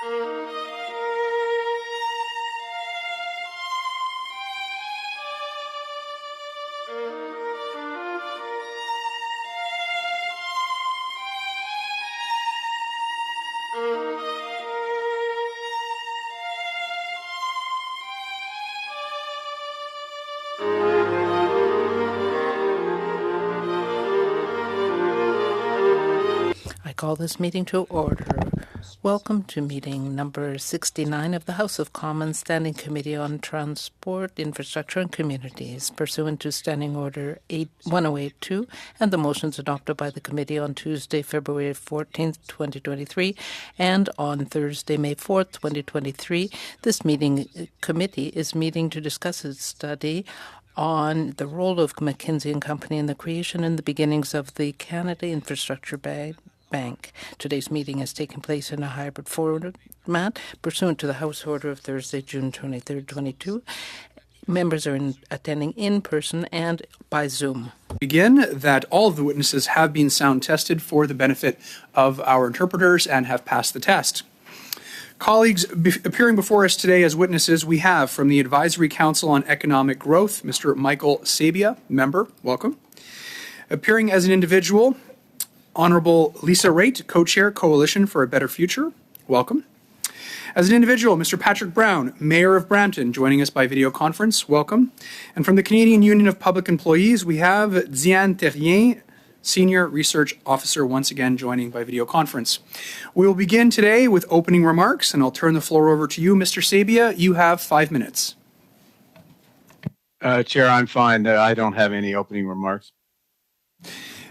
I call this meeting to order. Welcome to meeting number 69 of the House of Commons Standing Committee on Transport, Infrastructure and Communities, pursuant to Standing Order 1082 and the motions adopted by the committee on Tuesday, February 14th, 2023, and on Thursday, May 4th, 2023. This committee is meeting to discuss its study on the role of McKinsey & Company in the creation and the beginnings of the Canada Infrastructure Bank. Today's meeting is taking place in a hybrid format pursuant to the House Order of Thursday, June 23rd, 2022. Members are attending in person and by Zoom. Begin that all of the witnesses have been sound tested for the benefit of our interpreters and have passed the test. Colleagues, appearing before us today as witnesses, we have from the Advisory Council on Economic Growth, Mr. Michael Sabia, member, welcome. Appearing as an individual, Honorable Lisa Raitt, Co-Chair, Coalition for a Better Future, welcome. As an individual, Mr. Patrick Brown, Mayor of Brampton, joining us by video conference, welcome. And from the Canadian Union of Public Employees, we have Diane Terrien, Senior Research Officer, once again joining by video conference. We will begin today with opening remarks, and I'll turn the floor over to you, Mr. Sabia. You have 5 minutes. Chair, I'm fine. I don't have any opening remarks.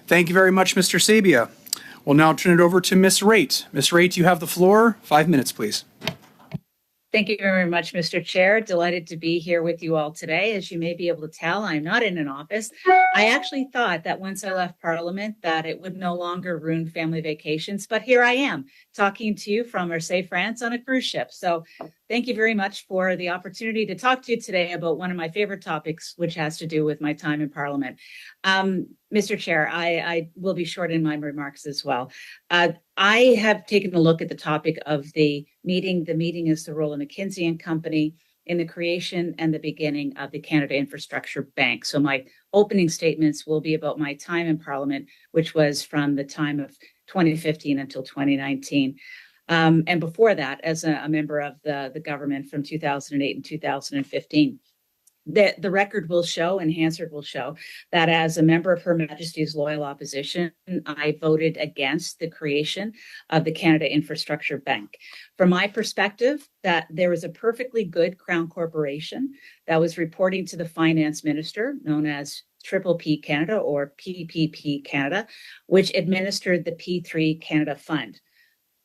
Thank you very much, Mr. Sabia. We'll now turn it over to Ms. Raitt. Ms. Raitt, you have the floor. 5 minutes, please. Thank you very much, Mr. Chair. Delighted to be here with you all today. As you may be able to tell, I'm not in an office. I actually thought that once I left Parliament that it would no longer ruin family vacations, but here I am talking to you from Marseille, France on a cruise ship. So thank you very much for the opportunity to talk to you today about one of my favorite topics, which has to do with my time in Parliament. Mr. Chair, I will be short in my remarks as well. I have taken a look at the topic of the meeting. The meeting is the role of McKinsey & Company in the creation and the beginning of the Canada Infrastructure Bank. So my opening statements will be about my time in Parliament, which was from the time of 2015 until 2019. And before that, as a member of the government from 2008 and 2015. The record will show, and Hansard will show, that as a member of Her Majesty's Loyal Opposition, I voted against the creation of the Canada Infrastructure Bank. From my perspective, that there was a perfectly good Crown Corporation that was reporting to the Finance Minister, known as P Canada or PPP Canada, which administered the P3 Canada Fund.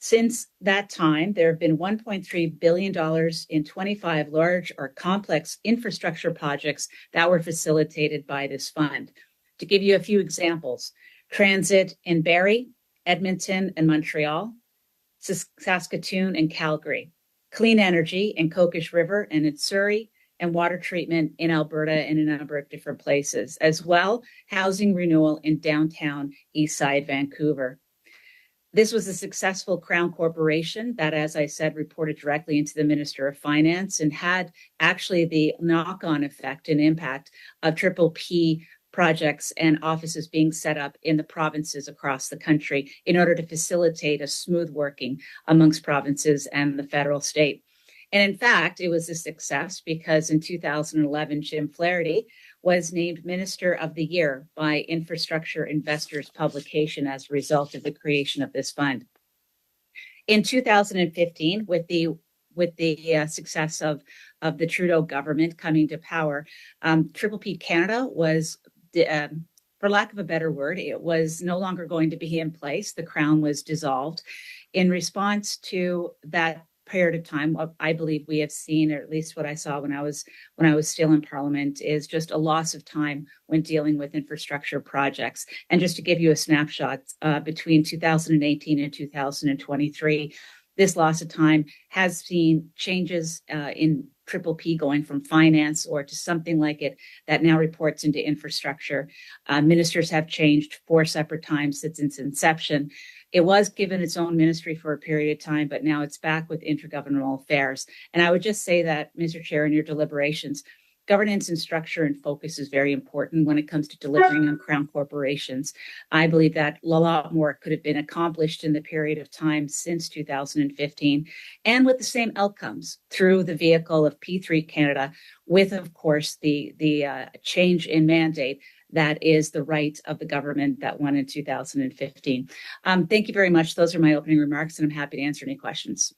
Since that time, there have been $1.3 billion in 25 large or complex infrastructure projects that were facilitated by this fund. To give you a few examples, transit in Barrie, Edmonton, and Montreal, Saskatoon and Calgary, clean energy in Kokish River and in Surrey, and water treatment in Alberta and in a number of different places, as well housing renewal in downtown Eastside Vancouver. This was a successful Crown Corporation that, as I said, reported directly into the Minister of Finance and had actually the knock-on effect and impact of P projects and offices being set up in the provinces across the country in order to facilitate a smooth working amongst provinces and the federal state. And in fact, it was a success because in 2011, Jim Flaherty was named Minister of the Year by Infrastructure Investors publication as a result of the creation of this fund. In 2015, with the success of the Trudeau government coming to power, P Canada was, for lack of a better word, it was no longer going to be in place. The Crown was dissolved. In response to that period of time, what I believe we have seen, or at least what I saw when I was still in Parliament, is just a loss of time when dealing with infrastructure projects. And just to give you a snapshot, between 2018 and 2023, this loss of time has seen changes in triple P going from finance or to something like it that now reports into infrastructure. Ministers have changed 4 separate times since its inception. It was given its own ministry for a period of time, but now it's back with intergovernmental affairs. And I would just say that, Mr. Chair, in your deliberations, governance and structure and focus is very important when it comes to delivering on Crown corporations. I believe that a lot more could have been accomplished in the period of time since 2015, and with the same outcomes through the vehicle of P3 Canada, with, of course, the change in mandate that is the right of the government that won in 2015. Thank you very much. Those are my opening remarks, and I'm happy to answer any questions.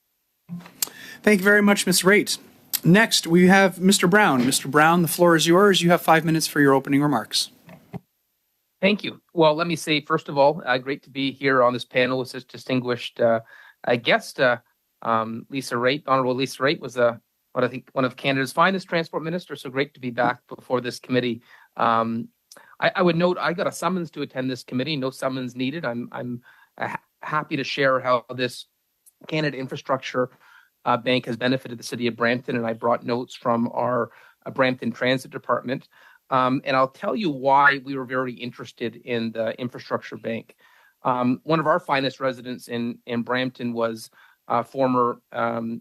Thank you very much, Ms. Raitt. Next, we have Mr. Brown. Mr. Brown, the floor is yours. You have 5 minutes for your opening remarks. Thank you. Well, let me say, first of all, great to be here on this panel with this distinguished guest. Lisa Raitt, Honorable Lisa Raitt, was what I think one of Canada's finest transport ministers. So great to be back before this committee. I would note I got a summons to attend this committee. No summons needed. I'm happy to share how this Canada Infrastructure Bank has benefited the city of Brampton, and I brought notes from our Brampton Transit Department. And I'll tell you why we were very interested in the Infrastructure Bank. One of our finest residents in Brampton was former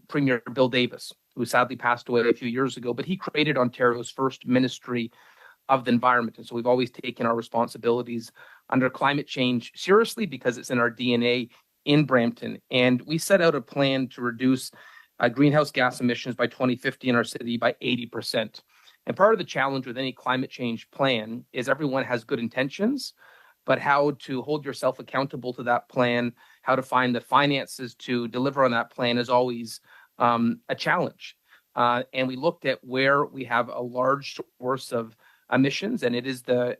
Premier Bill Davis, who sadly passed away a few years ago, but he created Ontario's first Ministry of the Environment. And so we've always taken our responsibilities under climate change seriously because it's in our DNA in Brampton. And we set out a plan to reduce greenhouse gas emissions by 2050 in our city by 80%. And part of the challenge with any climate change plan is everyone has good intentions, but how to hold yourself accountable to that plan, how to find the finances to deliver on that plan is always a challenge. And we looked at where we have a large source of emissions, and it is the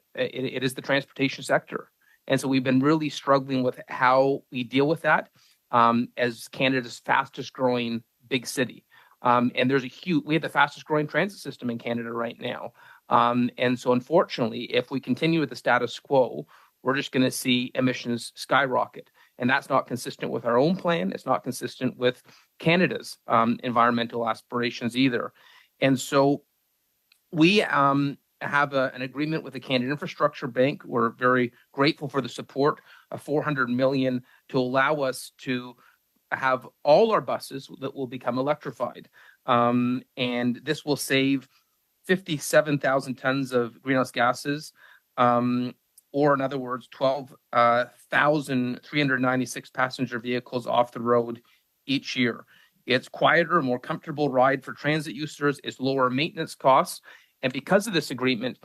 transportation sector. And so we've been really struggling with how we deal with that as Canada's fastest growing big city. And we have the fastest growing transit system in Canada right now. And so unfortunately, if we continue with the status quo, we're just going to see emissions skyrocket. And that's not consistent with our own plan. It's not consistent with Canada's environmental aspirations either. And so we have an agreement with the Canada Infrastructure Bank. We're very grateful for the support of $400 million to allow us to have all our buses that will become electrified. And this will save 57,000 tons of greenhouse gases, or in other words, 12,396 passenger vehicles off the road each year. It's quieter, more comfortable ride for transit users. It's lower maintenance costs. And because of this agreement,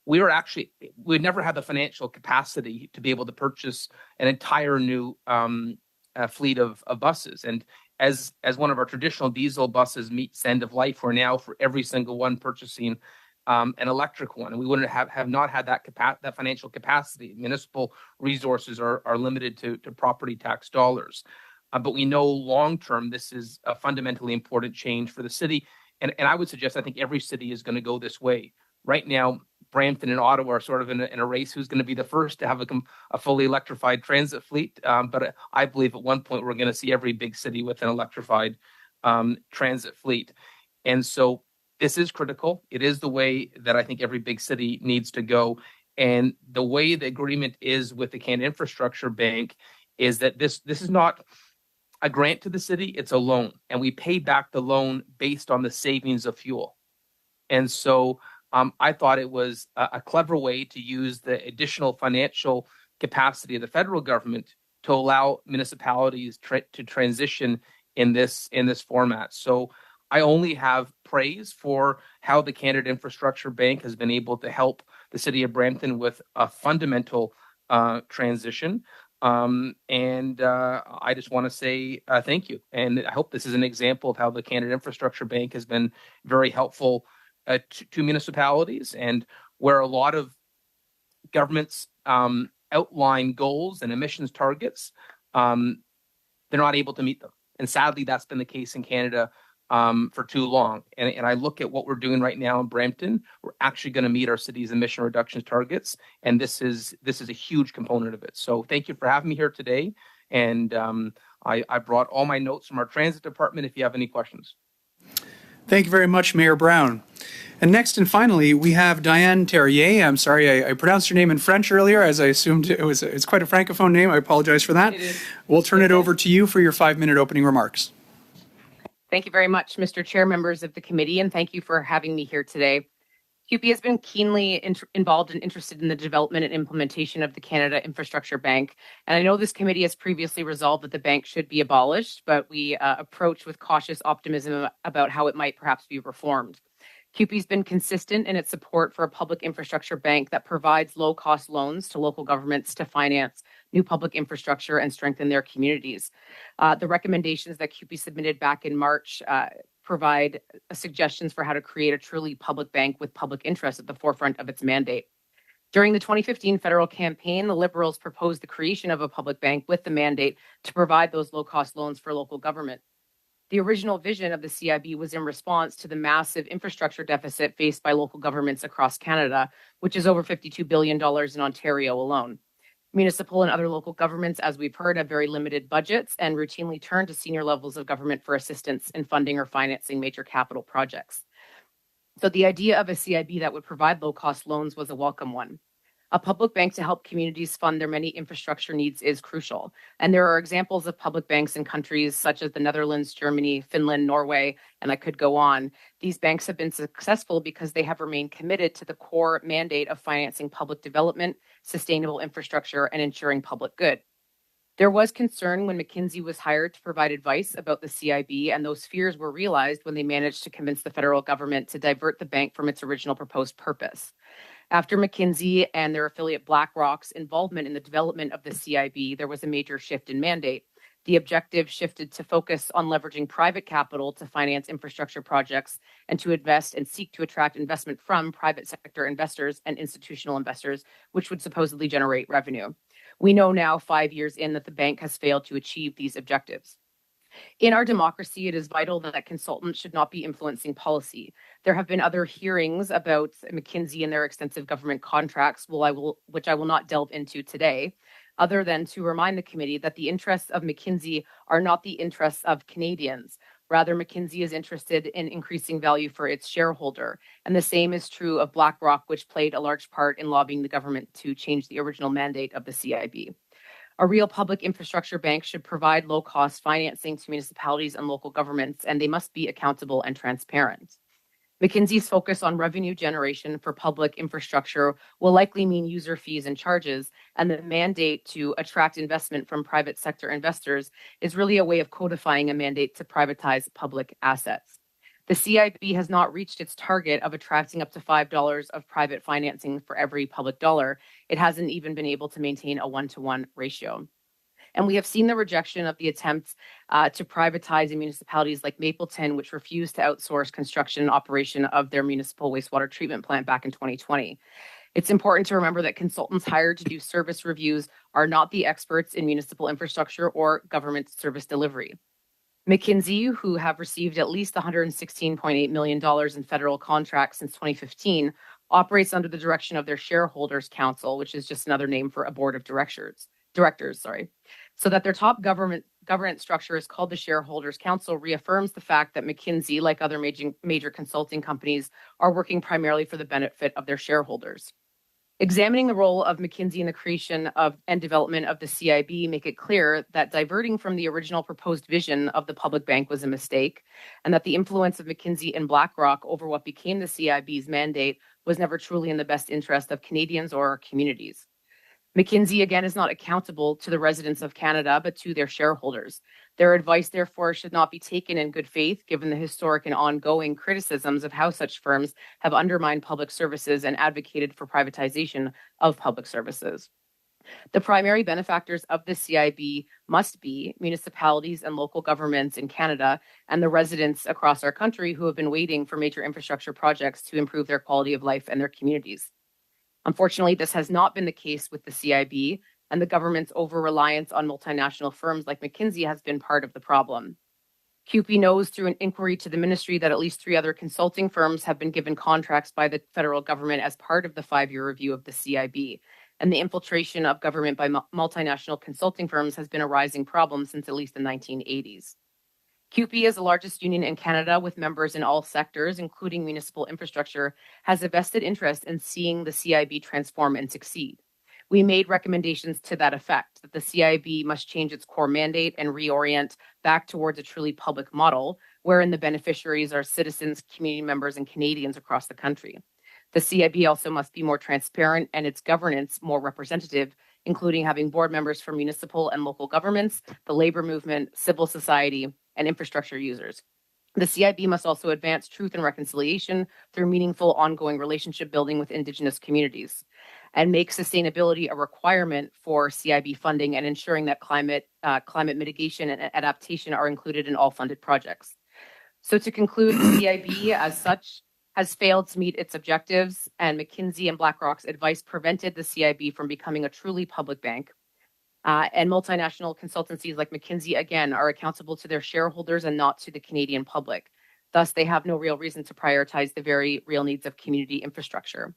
we never had the financial capacity to be able to purchase an entire new fleet of buses. And as one of our traditional diesel buses meets end of life, we're now for every single one purchasing an electric one. And we wouldn't have not had that financial capacity. Municipal resources are limited to property tax dollars. But we know long term, this is a fundamentally important change for the city. And I would suggest, I think every city is going to go this way. Right now, Brampton and Ottawa are sort of in a race who's going to be the first to have a fully electrified transit fleet. But I believe at one point we're going to see every big city with an electrified transit fleet. And so this is critical. It is the way that I think every big city needs to go. And the way the agreement is with the Canada Infrastructure Bank is that this is not a grant to the city, it's a loan. And we pay back the loan based on the savings of fuel. And so I thought it was a clever way to use the additional financial capacity of the federal government to allow municipalities to transition in this format. So I only have praise for how the Canada Infrastructure Bank has been able to help the city of Brampton with a fundamental transition. And I just want to say thank you. And I hope this is an example of how the Canada Infrastructure Bank has been very helpful to municipalities, and where a lot of governments outline goals and emissions targets, they're not able to meet them. And sadly, that's been the case in Canada for too long. And I look at what we're doing right now in Brampton. We're actually going to meet our city's emission reductions targets, and this is a huge component of it. So thank you for having me here today. And I brought all my notes from our transit department if you have any questions. Thank you very much, Mayor Brown. And next and finally, we have Diane Terrier. I'm sorry, I pronounced your name in French earlier, as I assumed it's quite a francophone name. I apologize for that. It is. We'll turn it over to you for your 5-minute opening remarks. Thank you very much, Mr. Chair, members of the committee, and thank you for having me here today. QP has been keenly involved and interested in the development and implementation of the Canada Infrastructure Bank. And I know this committee has previously resolved that the bank should be abolished, but we approach with cautious optimism about how it might perhaps be reformed. QP's been consistent in its support for a public infrastructure bank that provides low-cost loans to local governments to finance new public infrastructure and strengthen their communities. The recommendations that QP submitted back in March provide suggestions for how to create a truly public bank with public interest at the forefront of its mandate. During the 2015 federal campaign, the Liberals proposed the creation of a public bank with the mandate to provide those low-cost loans for local government. The original vision of the CIB was in response to the massive infrastructure deficit faced by local governments across Canada, which is over $52 billion in Ontario alone. Municipal and other local governments, as we've heard, have very limited budgets and routinely turn to senior levels of government for assistance in funding or financing major capital projects. So the idea of a CIB that would provide low-cost loans was a welcome one. A public bank to help communities fund their many infrastructure needs is crucial. And there are examples of public banks in countries such as the Netherlands, Germany, Finland, Norway, and I could go on. These banks have been successful because they have remained committed to the core mandate of financing public development, sustainable infrastructure, and ensuring public good. There was concern when McKinsey was hired to provide advice about the CIB, and those fears were realized when they managed to convince the federal government to divert the bank from its original proposed purpose. After McKinsey and their affiliate BlackRock's involvement in the development of the CIB, there was a major shift in mandate. The objective shifted to focus on leveraging private capital to finance infrastructure projects and to invest and seek to attract investment from private sector investors and institutional investors, which would supposedly generate revenue. We know now, 5 years in, that the bank has failed to achieve these objectives. In our democracy, it is vital that consultants should not be influencing policy. There have been other hearings about McKinsey and their extensive government contracts, which I will not delve into today, other than to remind the committee that the interests of McKinsey are not the interests of Canadians. Rather, McKinsey is interested in increasing value for its shareholder. And the same is true of BlackRock, which played a large part in lobbying the government to change the original mandate of the CIB. A real public infrastructure bank should provide low-cost financing to municipalities and local governments, and they must be accountable and transparent. McKinsey's focus on revenue generation for public infrastructure will likely mean user fees and charges, and the mandate to attract investment from private sector investors is really a way of codifying a mandate to privatize public assets. The CIB has not reached its target of attracting up to $5 of private financing for every public dollar. It hasn't even been able to maintain a 1-to-1 ratio. And we have seen the rejection of the attempts to privatize in municipalities like Mapleton, which refused to outsource construction and operation of their municipal wastewater treatment plant back in 2020. It's important to remember that consultants hired to do service reviews are not the experts in municipal infrastructure or government service delivery. McKinsey, who have received at least $116.8 million in federal contracts since 2015, operates under the direction of their shareholders council, which is just another name for a board of directors, so that their top governance structure is called the shareholders council reaffirms the fact that McKinsey, like other major consulting companies, are working primarily for the benefit of their shareholders. Examining the role of McKinsey in the creation of and development of the CIB make it clear that diverting from the original proposed vision of the public bank was a mistake, and that the influence of McKinsey and BlackRock over what became the CIB's mandate was never truly in the best interest of Canadians or our communities. McKinsey, again, is not accountable to the residents of Canada, but to their shareholders. Their advice, therefore, should not be taken in good faith, given the historic and ongoing criticisms of how such firms have undermined public services and advocated for privatization of public services. The primary benefactors of the CIB must be municipalities and local governments in Canada and the residents across our country who have been waiting for major infrastructure projects to improve their quality of life and their communities. Unfortunately, this has not been the case with the CIB, and the government's over-reliance on multinational firms like McKinsey has been part of the problem. QP knows through an inquiry to the ministry that at least 3 other consulting firms have been given contracts by the federal government as part of the 5-year review of the CIB, and the infiltration of government by multinational consulting firms has been a rising problem since at least the 1980s. CUPE is the largest union in Canada with members in all sectors, including municipal infrastructure, has a vested interest in seeing the CIB transform and succeed. We made recommendations to that effect, that the CIB must change its core mandate and reorient back towards a truly public model, wherein the beneficiaries are citizens, community members, and Canadians across the country. The CIB also must be more transparent and its governance more representative, including having board members from municipal and local governments, the labor movement, civil society, and infrastructure users. The CIB must also advance truth and reconciliation through meaningful ongoing relationship building with Indigenous communities, and make sustainability a requirement for CIB funding and ensuring that climate mitigation and adaptation are included in all funded projects. So to conclude, the CIB as such has failed to meet its objectives, and McKinsey and BlackRock's advice prevented the CIB from becoming a truly public bank. And multinational consultancies like McKinsey, again, are accountable to their shareholders and not to the Canadian public. Thus, they have no real reason to prioritize the very real needs of community infrastructure.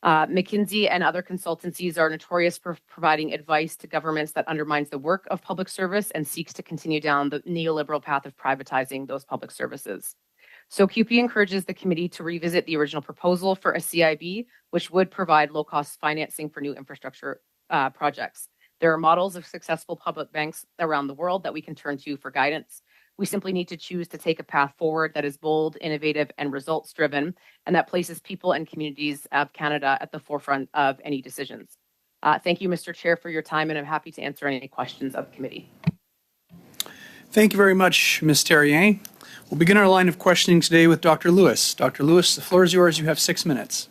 McKinsey and other consultancies are notorious for providing advice to governments that undermines the work of public service and seeks to continue down the neoliberal path of privatizing those public services. So CUPE encourages the committee to revisit the original proposal for a CIB, which would provide low-cost financing for new infrastructure projects. There are models of successful public banks around the world that we can turn to for guidance. We simply need to choose to take a path forward that is bold, innovative, and results-driven, and that places people and communities of Canada at the forefront of any decisions. Thank you, Mr. Chair, for your time, and I'm happy to answer any questions of the committee. Thank you very much, Ms. Terrien. We'll begin our line of questioning today with Dr. Lewis. Dr. Lewis, the floor is yours. You have 6 minutes.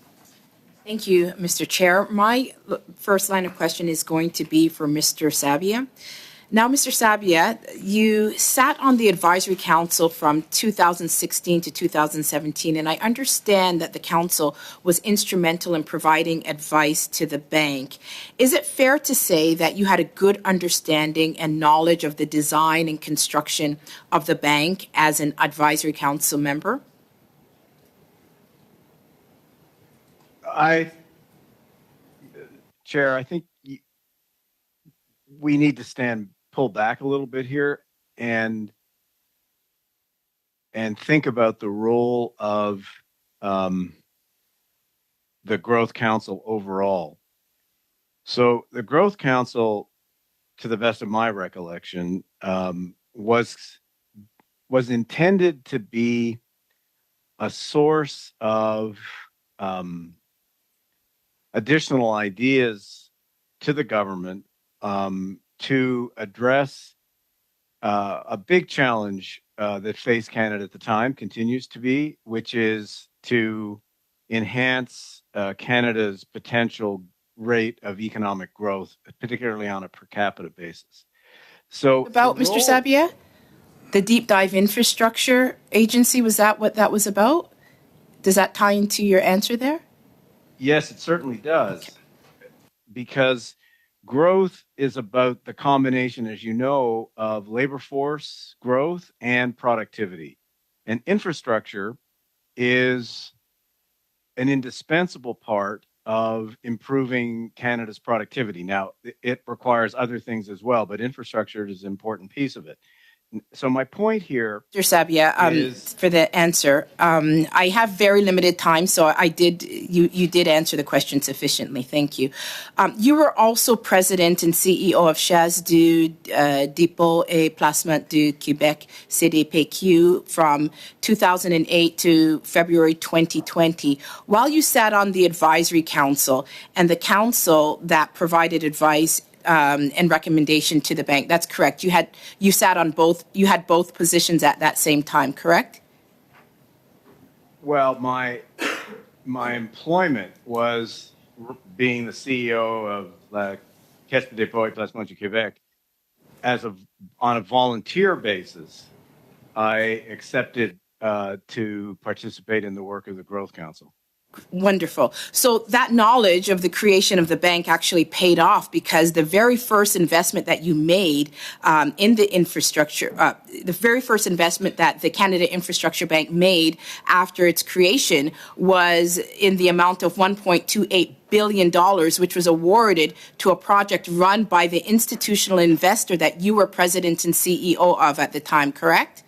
Thank you, Mr. Chair. My first line of question is going to be for Mr. Sabia. Now, Mr. Sabia, you sat on the advisory council from 2016 to 2017, and I understand that the council was instrumental in providing advice to the bank. Is it fair to say that you had a good understanding and knowledge of the design and construction of the bank as an advisory council member? Chair, I think we need to pull back a little bit here and think about the role of the Growth Council overall. So the Growth Council, to the best of my recollection, was intended to be a source of additional ideas to the government to address a big challenge that faced Canada at the time, continues to be, which is to enhance Canada's potential rate of economic growth, particularly on a per capita basis. So, about Mr. Sabia, the Deep Dive Infrastructure Agency, was that what that was about? Does that tie into your answer there? Yes, it certainly does. Because growth is about the combination, as you know, of labor force growth and productivity. And infrastructure is an indispensable part of improving Canada's productivity. Now, it requires other things as well, but infrastructure is an important piece of it. So my point here, Mr. Sabia, for the answer, I have very limited time, so you did answer the question sufficiently. Thank you. You were also president and CEO of Chaise du Dépôt et Placement du Québec, CDPQ, from 2008 to February 2020. While you sat on the advisory council and the council that provided advice and recommendation to the bank. That's correct. You had both positions at that same time, correct? Well, my employment was being the CEO of La Caisse de dépôt et placement du Québec on a volunteer basis. I accepted to participate in the work of the Growth Council. Wonderful. So that knowledge of the creation of the bank actually paid off, because the very first investment that you made in the infrastructure, the very first investment that the Canada Infrastructure Bank made after its creation was in the amount of $1.28 billion, which was awarded to a project run by the institutional investor that you were president and CEO of at the time, correct?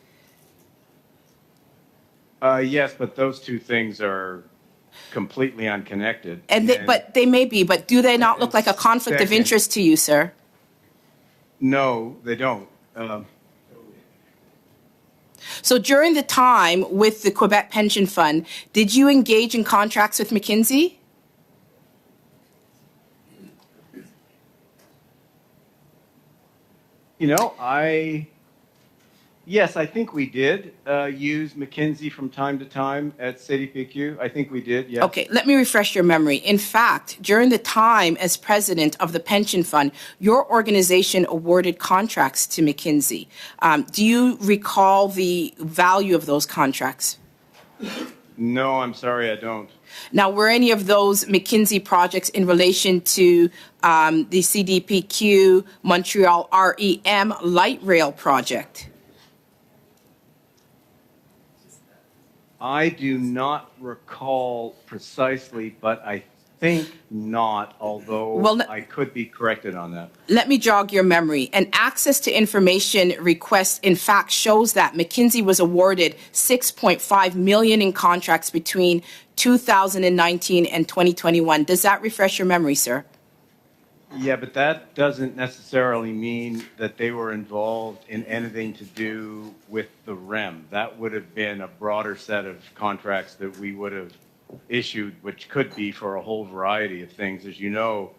Yes, but those two things are completely unconnected. But they may be, but do they not look like a conflict of interest to you, sir? No, they don't. So during the time with the Quebec Pension Fund, did you engage in contracts with McKinsey? Yes, I think we did use McKinsey from time to time at CDPQ. I think we did, yes. Okay, let me refresh your memory. In fact, during the time as president of the pension fund, your organization awarded contracts to McKinsey. Do you recall the value of those contracts? No, I'm sorry, I don't. Now, were any of those McKinsey projects in relation to the CDPQ Montreal REM light rail project? I do not recall precisely, but I think not, although I could be corrected on that. Let me jog your memory. An access to information request, in fact, shows that McKinsey was awarded $6.5 million in contracts between 2019 and 2021. Does that refresh your memory, sir? Yeah, but that doesn't necessarily mean that they were involved in anything to do with the REM. That would have been a broader set of contracts that we would have issued, which could be for a whole variety of things. As you know,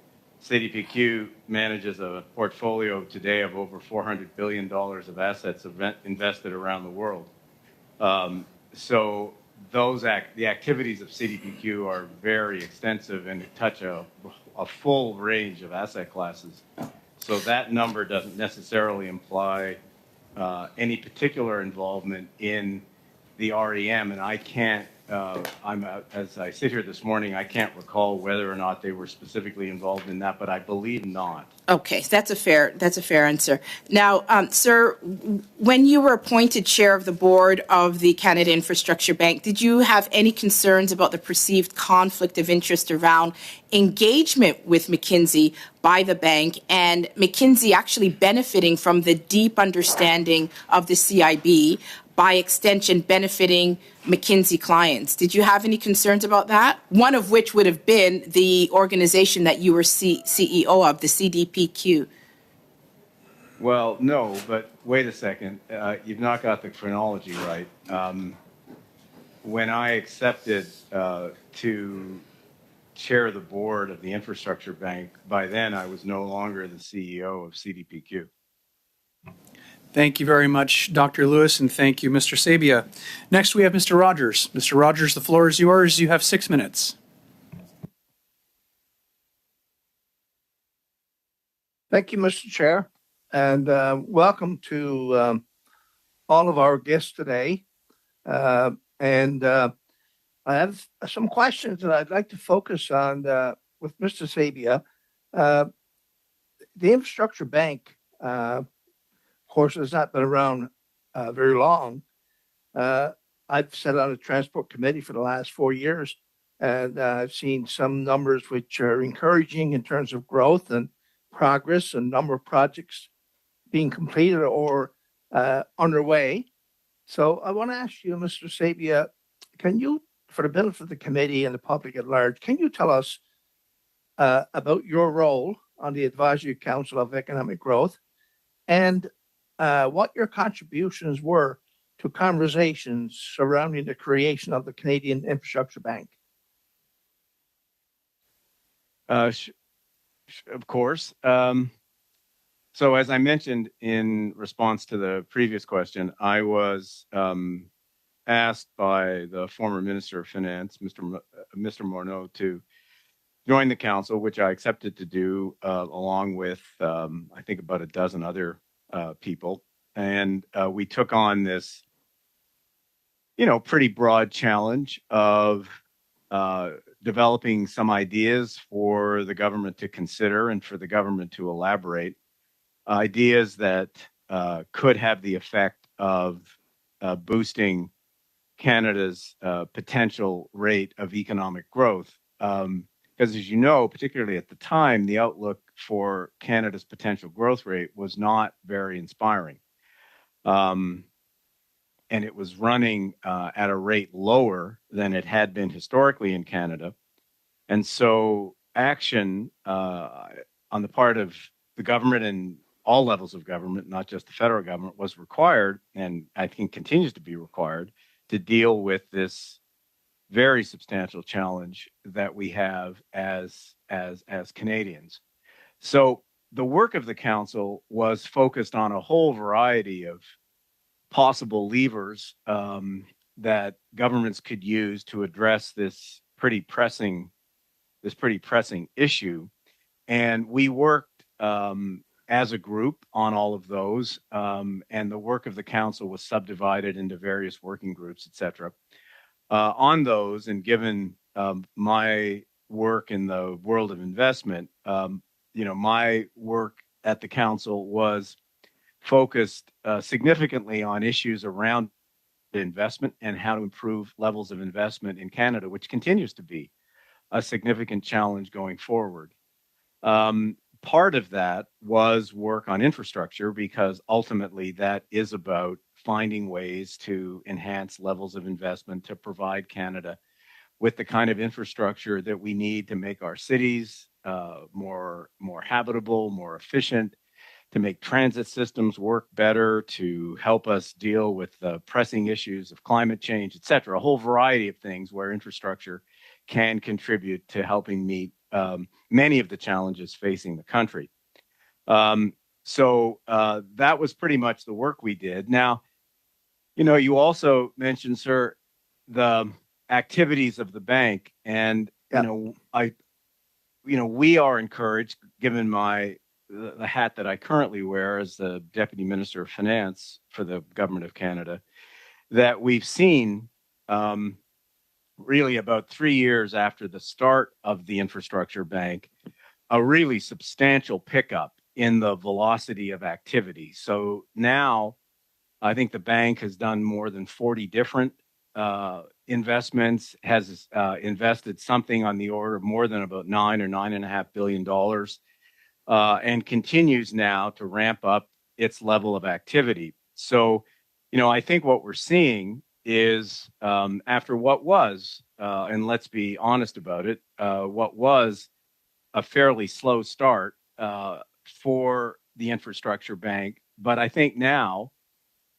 CDPQ manages a portfolio today of over $400 billion of assets invested around the world. So the activities of CDPQ are very extensive and touch a full range of asset classes. So that number doesn't necessarily imply any particular involvement in the REM, and I can't, as I sit here this morning, I can't recall whether or not they were specifically involved in that, but I believe not. Okay, that's a fair answer. Now, sir, when you were appointed chair of the board of the Canada Infrastructure Bank, did you have any concerns about the perceived conflict of interest around engagement with McKinsey by the bank and McKinsey actually benefiting from the deep understanding of the CIB, by extension benefiting McKinsey clients? Did you have any concerns about that? One of which would have been the organization that you were CEO of, the CDPQ. Well, no, but wait a second. You've not got the chronology right. When I accepted to chair the board of the Infrastructure Bank, by then I was no longer the CEO of CDPQ. Thank you very much, Dr. Lewis, and thank you, Mr. Sabia. Next, we have Mr. Rogers. Mr. Rogers, the floor is yours. You have 6 minutes. Thank you, Mr. Chair, and welcome to all of our guests today. I have some questions that I'd like to focus on with Mr. Sabia. The Infrastructure Bank, of course, has not been around very long. I've sat on a transport committee for the last 4 years, and I've seen some numbers which are encouraging in terms of growth and progress and number of projects being completed or underway. So I want to ask you, Mr. Sabia, can you, for the benefit of the committee and the public at large, can you tell us about your role on the Advisory Council of Economic Growth and what your contributions were to conversations surrounding the creation of the Canadian Infrastructure Bank? Of course. So as I mentioned in response to the previous question, I was asked by the former Minister of Finance, Mr. Morneau, to join the council, which I accepted to do along with, I think, about a dozen other people. And we took on this, pretty broad challenge of developing some ideas for the government to consider and for the government to elaborate, ideas that could have the effect of boosting Canada's potential rate of economic growth. Because as you know, particularly at the time, the outlook for Canada's potential growth rate was not very inspiring. and it was running at a rate lower than it had been historically in Canada. And so action on the part of the government and all levels of government, not just the federal government, was required, and I think continues to be required, to deal with this very substantial challenge that we have as Canadians. So the work of the council was focused on a whole variety of possible levers that governments could use to address this pretty pressing issue. And we worked as a group on all of those, and the work of the council was subdivided into various working groups, et cetera. On those, and given my work in the world of investment, my work at the council was focused significantly on issues around investment and how to improve levels of investment in Canada, which continues to be a significant challenge going forward. Part of that was work on infrastructure, because ultimately that is about finding ways to enhance levels of investment to provide Canada with the kind of infrastructure that we need to make our cities more habitable, more efficient, to make transit systems work better, to help us deal with the pressing issues of climate change, et cetera, a whole variety of things where infrastructure can contribute to helping meet many of the challenges facing the country. So that was pretty much the work we did. Now, you also mentioned, sir, the activities of the bank, and we are encouraged, given the hat that I currently wear as the Deputy Minister of Finance for the Government of Canada, that we've seen really about 3 years after the start of the infrastructure bank, a really substantial pickup in the velocity of activity. So now I think the bank has done more than 40 different investments, has invested something on the order of more than about $9 or $9.5 billion, and continues now to ramp up its level of activity. So, I think what we're seeing is after what was, and let's be honest about it, what was a fairly slow start for the infrastructure bank. But I think now,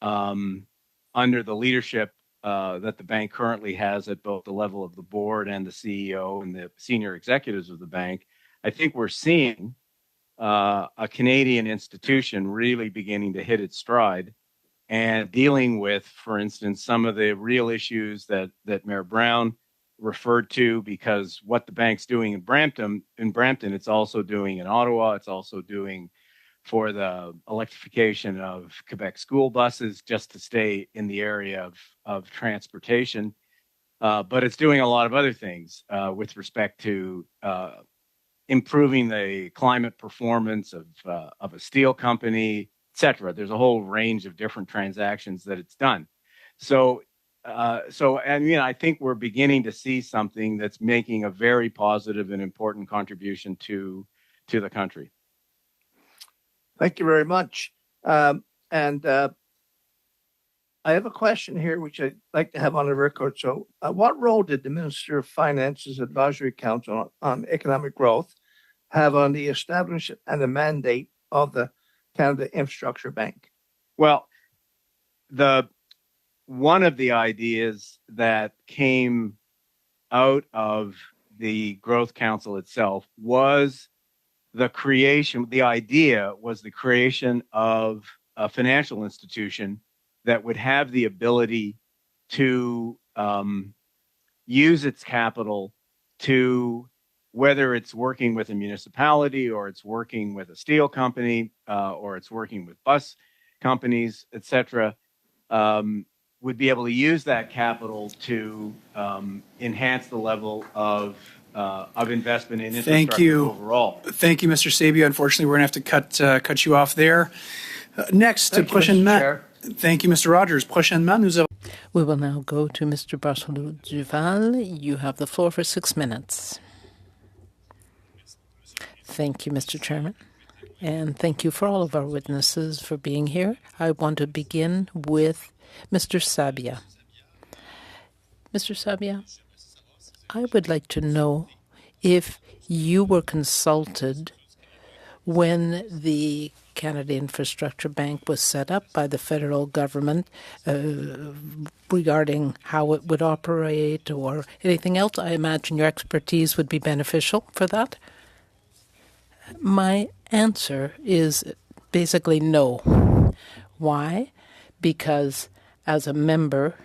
under the leadership that the bank currently has at both the level of the board and the CEO and the senior executives of the bank, I think we're seeing a Canadian institution really beginning to hit its stride and dealing with, for instance, some of the real issues that Mayor Brown referred to, because what the bank's doing in Brampton, it's also doing in Ottawa. It's also doing for the electrification of Quebec school buses, just to stay in the area of transportation. But it's doing a lot of other things with respect to improving the climate performance of a steel company, et cetera. There's a whole range of different transactions that it's done. So I think we're beginning to see something that's making a very positive and important contribution to the country. Thank you very much. And I have a question here, which I'd like to have on the record. So what role did the Minister of Finance's Advisory Council on Economic Growth have on the establishment and the mandate of the Canada Infrastructure Bank? Well, one of the ideas that came out of the Growth Council itself was the creation of a financial institution that would have the ability to use its capital to, whether it's working with a municipality or it's working with a steel company or it's working with bus companies, et cetera, would be able to use that capital to enhance the level of investment in infrastructure overall. Thank you, Mr. Sabia. Unfortunately, we're going to have to cut you off there. Next, prochainement. Thank you, Mr. Rogers. Prochainement, nous avons... We will now go to Mr. Barcelou Duval. You have the floor for 6 minutes. Thank you, Mr. Chairman. And thank you for all of our witnesses for being here. I want to begin with Mr. Sabia. Mr. Sabia, I would like to know if you were consulted when the Canada Infrastructure Bank was set up by the federal government regarding how it would operate or anything else. I imagine your expertise would be beneficial for that. My answer is basically no. Why? Because as a member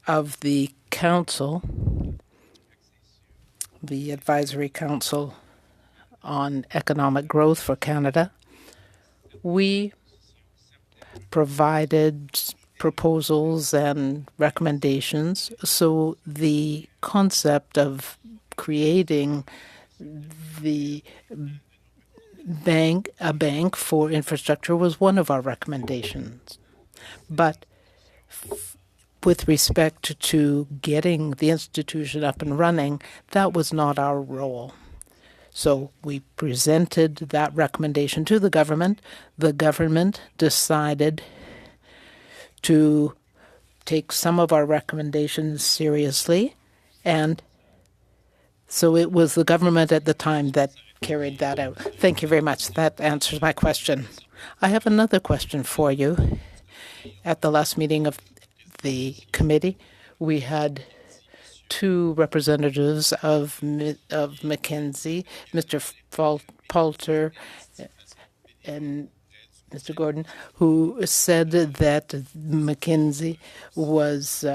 of the council, the Advisory Council on Economic Growth for Canada, we provided proposals and recommendations. So the concept of creating a bank for infrastructure was one of our recommendations. But with respect to getting the institution up and running, that was not our role. So we presented that recommendation to the government. The government decided to take some of our recommendations seriously, and so it was the government at the time that carried that out. Thank you very much. That answers my question. I have another question for you. At the last meeting of the committee, we had two representatives of McKinsey, Mr. Poulter and Mr. Gordon, who said that McKinsey was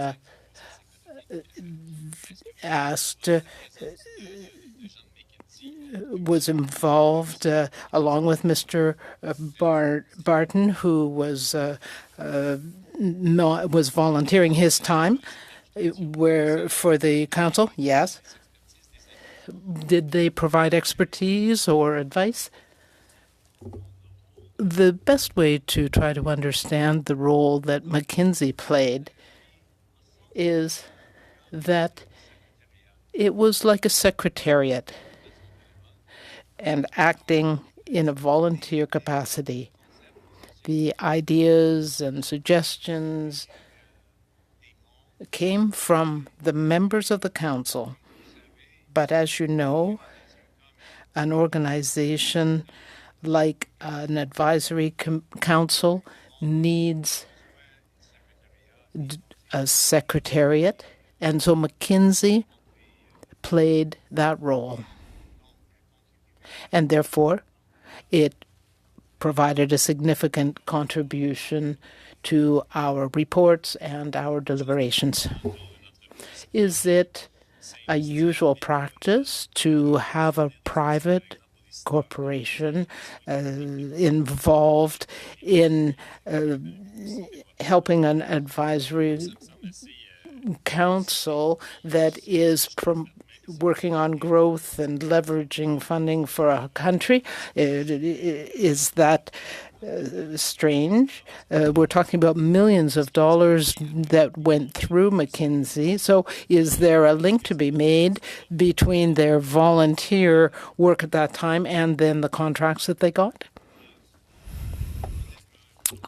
was involved along with Mr. Barton, who was volunteering his time where for the council. Yes. Did they provide expertise or advice? The best way to try to understand the role that McKinsey played is that it was like a secretariat and acting in a volunteer capacity. The ideas and suggestions came from the members of the council. But as you know, an organization like an advisory council needs a secretariat, and so McKinsey played that role. And therefore, it provided a significant contribution to our reports and our deliberations. Is it a usual practice to have a private corporation involved in helping an advisory council that is working on growth and leveraging funding for a country? Is that strange? We're talking about millions of dollars that went through McKinsey. So is there a link to be made between their volunteer work at that time and then the contracts that they got?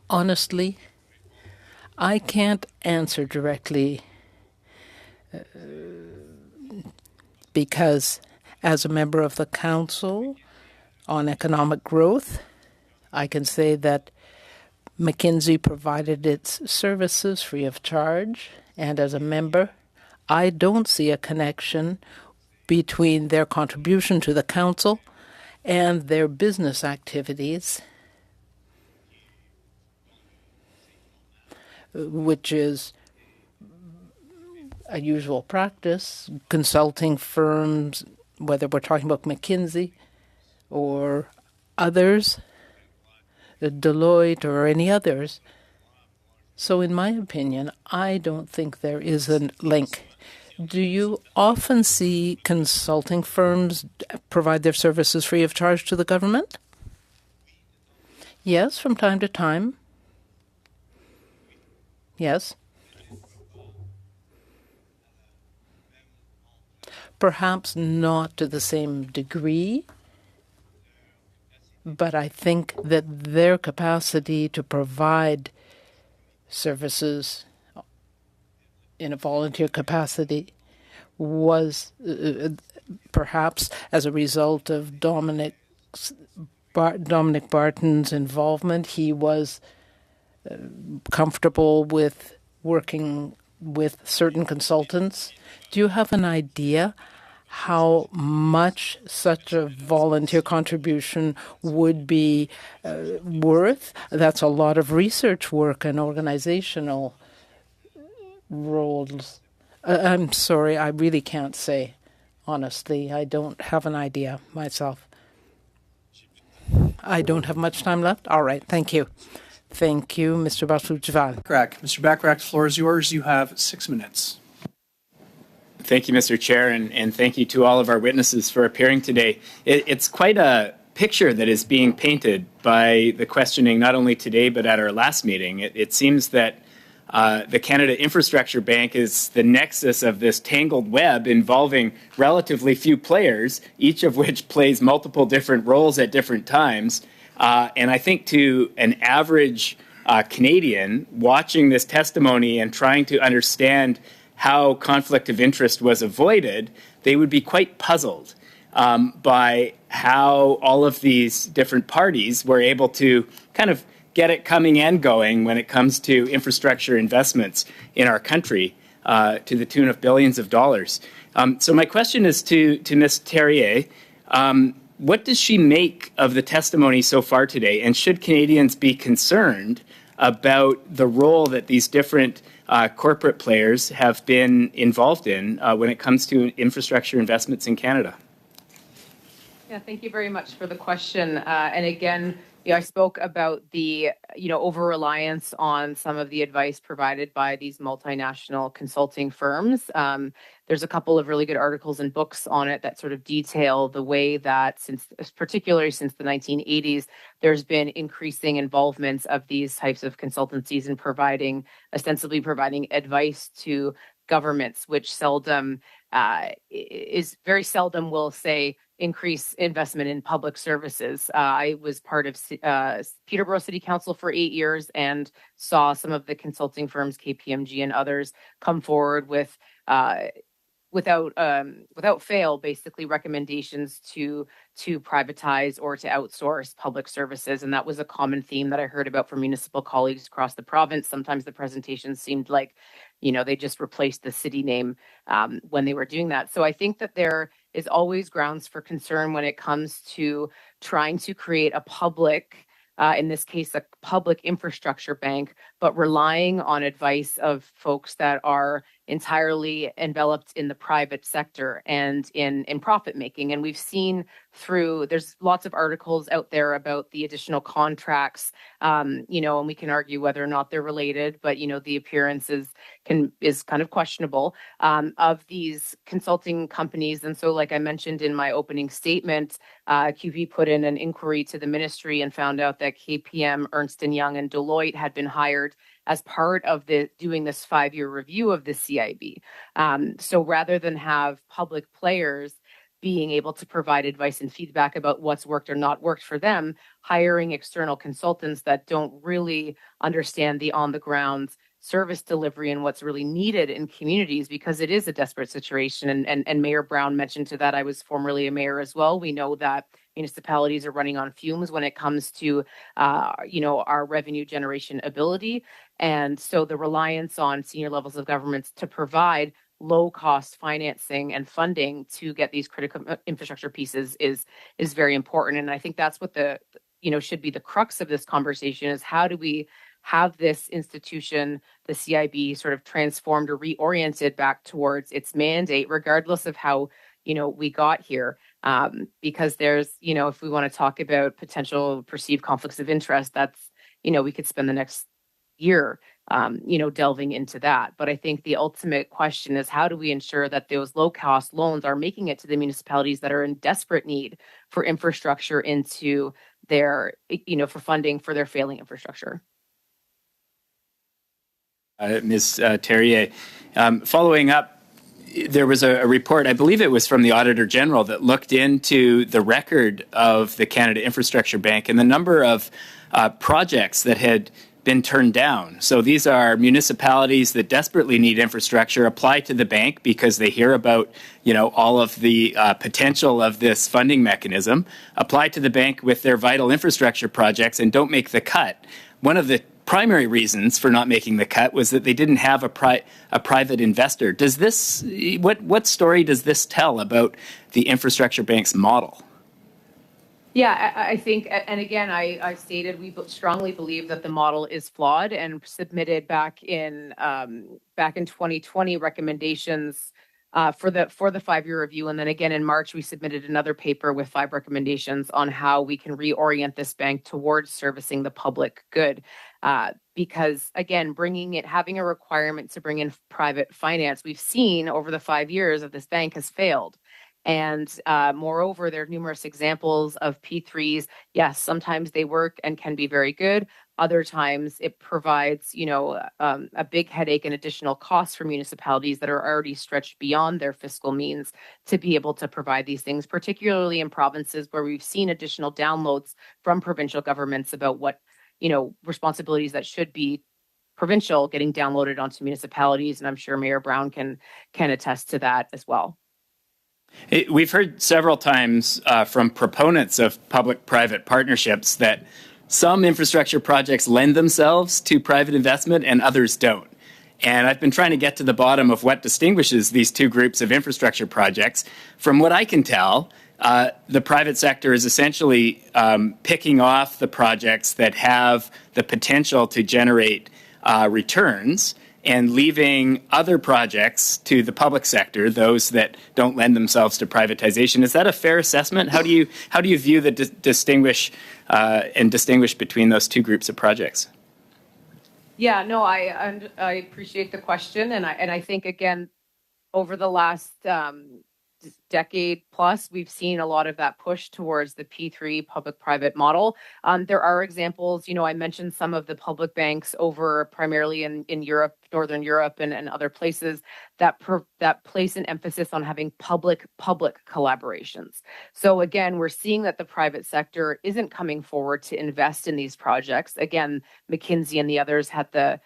Honestly, I can't answer directly because as a member of the Council on Economic Growth, I can say that McKinsey provided its services free of charge, and as a member, I don't see a connection between their contribution to the Council and their business activities, which is a usual practice. Consulting firms, whether we're talking about McKinsey or others, Deloitte or any others. So in my opinion, I don't think there is a link. Do you often see consulting firms provide their services free of charge to the government? Yes, from time to time. Yes. Perhaps not to the same degree. but I think that their capacity to provide services in a volunteer capacity was perhaps as a result of Dominic Barton's involvement. He was comfortable with working with certain consultants. Do you have an idea how much such a volunteer contribution would be worth? That's a lot of research work and organizational roles. I'm sorry, I really can't say. Honestly, I don't have an idea myself. I don't have much time left. All right, thank you. Thank you, Mr. Basuchval. Mr. Backrack, the floor is yours. You have 6 minutes. Thank you, Mr. Chair, and thank you to all of our witnesses for appearing today. It's quite a picture that is being painted by the questioning not only today but at our last meeting. It seems that the Canada Infrastructure Bank is the nexus of this tangled web involving relatively few players, each of which plays multiple different roles at different times. And I think to an average Canadian watching this testimony and trying to understand how conflict of interest was avoided, they would be quite puzzled by how all of these different parties were able to kind of get it coming and going when it comes to infrastructure investments in our country to the tune of billions of dollars. So my question is to Ms. Terrier. What does she make of the testimony so far today? And should Canadians be concerned about the role that these different corporate players have been involved in when it comes to infrastructure investments in Canada? Yeah, thank you very much for the question. And again, I spoke about the, over-reliance on some of the advice provided by these multinational consulting firms. There's a couple of really good articles and books on it that sort of detail the way that, particularly since the 1980s, there's been increasing involvement of these types of consultancies in ostensibly providing advice to governments, which very seldom will say increase investment in public services. I was part of Peterborough City Council for 8 years and saw some of the consulting firms, KPMG and others, come forward with without fail, basically recommendations to privatize or to outsource public services. And that was a common theme that I heard about from municipal colleagues across the province. Sometimes the presentations seemed like, they just replaced the city name when they were doing that. So I think that there is always grounds for concern when it comes to trying to create a public, in this case, a public infrastructure bank, but relying on advice of folks that are entirely enveloped in the private sector and in profit making. And we've seen there's lots of articles out there about the additional contracts, and we can argue whether or not they're related, but, the appearance is kind of questionable of these consulting companies. And so, like I mentioned in my opening statement, QP put in an inquiry to the ministry and found out that KPM, Ernst & Young, and Deloitte had been hired as part of doing this 5-year review of the CIB. So rather than have public players being able to provide advice and feedback about what's worked or not worked for them, hiring external consultants that don't really understand the on-the-ground service delivery and what's really needed in communities, because it is a desperate situation. And Mayor Brown mentioned to that. I was formerly a mayor as well. We know that municipalities are running on fumes when it comes to, our revenue generation ability. And so the reliance on senior levels of governments to provide low-cost financing and funding to get these critical infrastructure pieces is very important. And I think that's what should be the crux of this conversation is how do we have this institution, the CIB, sort of transformed or reoriented back towards its mandate, regardless of how, we got here. Because there's, if we want to talk about potential perceived conflicts of interest, that's, we could spend the next year, delving into that. But I think the ultimate question is how do we ensure that those low-cost loans are making it to the municipalities that are in desperate need for infrastructure into their, for funding for their failing infrastructure? Ms. Terrier, following up, there was a report, I believe it was from the Auditor General, that looked into the record of the Canada Infrastructure Bank and the number of projects that had been turned down. So these are municipalities that desperately need infrastructure, apply to the bank because they hear about, all of the potential of this funding mechanism, apply to the bank with their vital infrastructure projects and don't make the cut. One of the primary reasons for not making the cut was that they didn't have a private investor. Does this, what story does this tell about the infrastructure bank's model? Yeah, I think, and again, I stated we strongly believe that the model is flawed, and submitted back in 2020 recommendations for the 5-year review, and then again in March we submitted another paper with 5 recommendations on how we can reorient this bank towards servicing the public good. Because again, having a requirement to bring in private finance, we've seen over the 5 years of this bank has failed. And moreover, there are numerous examples of P3s. Yes, sometimes they work and can be very good. Other times it provides, a big headache and additional costs for municipalities that are already stretched beyond their fiscal means to be able to provide these things, particularly in provinces where we've seen additional downloads from provincial governments about what, responsibilities that should be provincial getting downloaded onto municipalities. And I'm sure Mayor Brown can attest to that as well. We've heard several times from proponents of public-private partnerships that some infrastructure projects lend themselves to private investment and others don't. And I've been trying to get to the bottom of what distinguishes these two groups of infrastructure projects. From what I can tell, the private sector is essentially picking off the projects that have the potential to generate returns, and leaving other projects to the public sector, those that don't lend themselves to privatization. Is that a fair assessment? How do you view the distinguish between those two groups of projects? Yeah, no, I appreciate the question, and I think again, over the last decade plus, we've seen a lot of that push towards the P3 public-private model. There are examples, I mentioned some of the public banks over primarily in Europe, Northern Europe and other places that place an emphasis on having public-public collaborations. So again, we're seeing that the private sector isn't coming forward to invest in these projects. Again, McKinsey and the others had the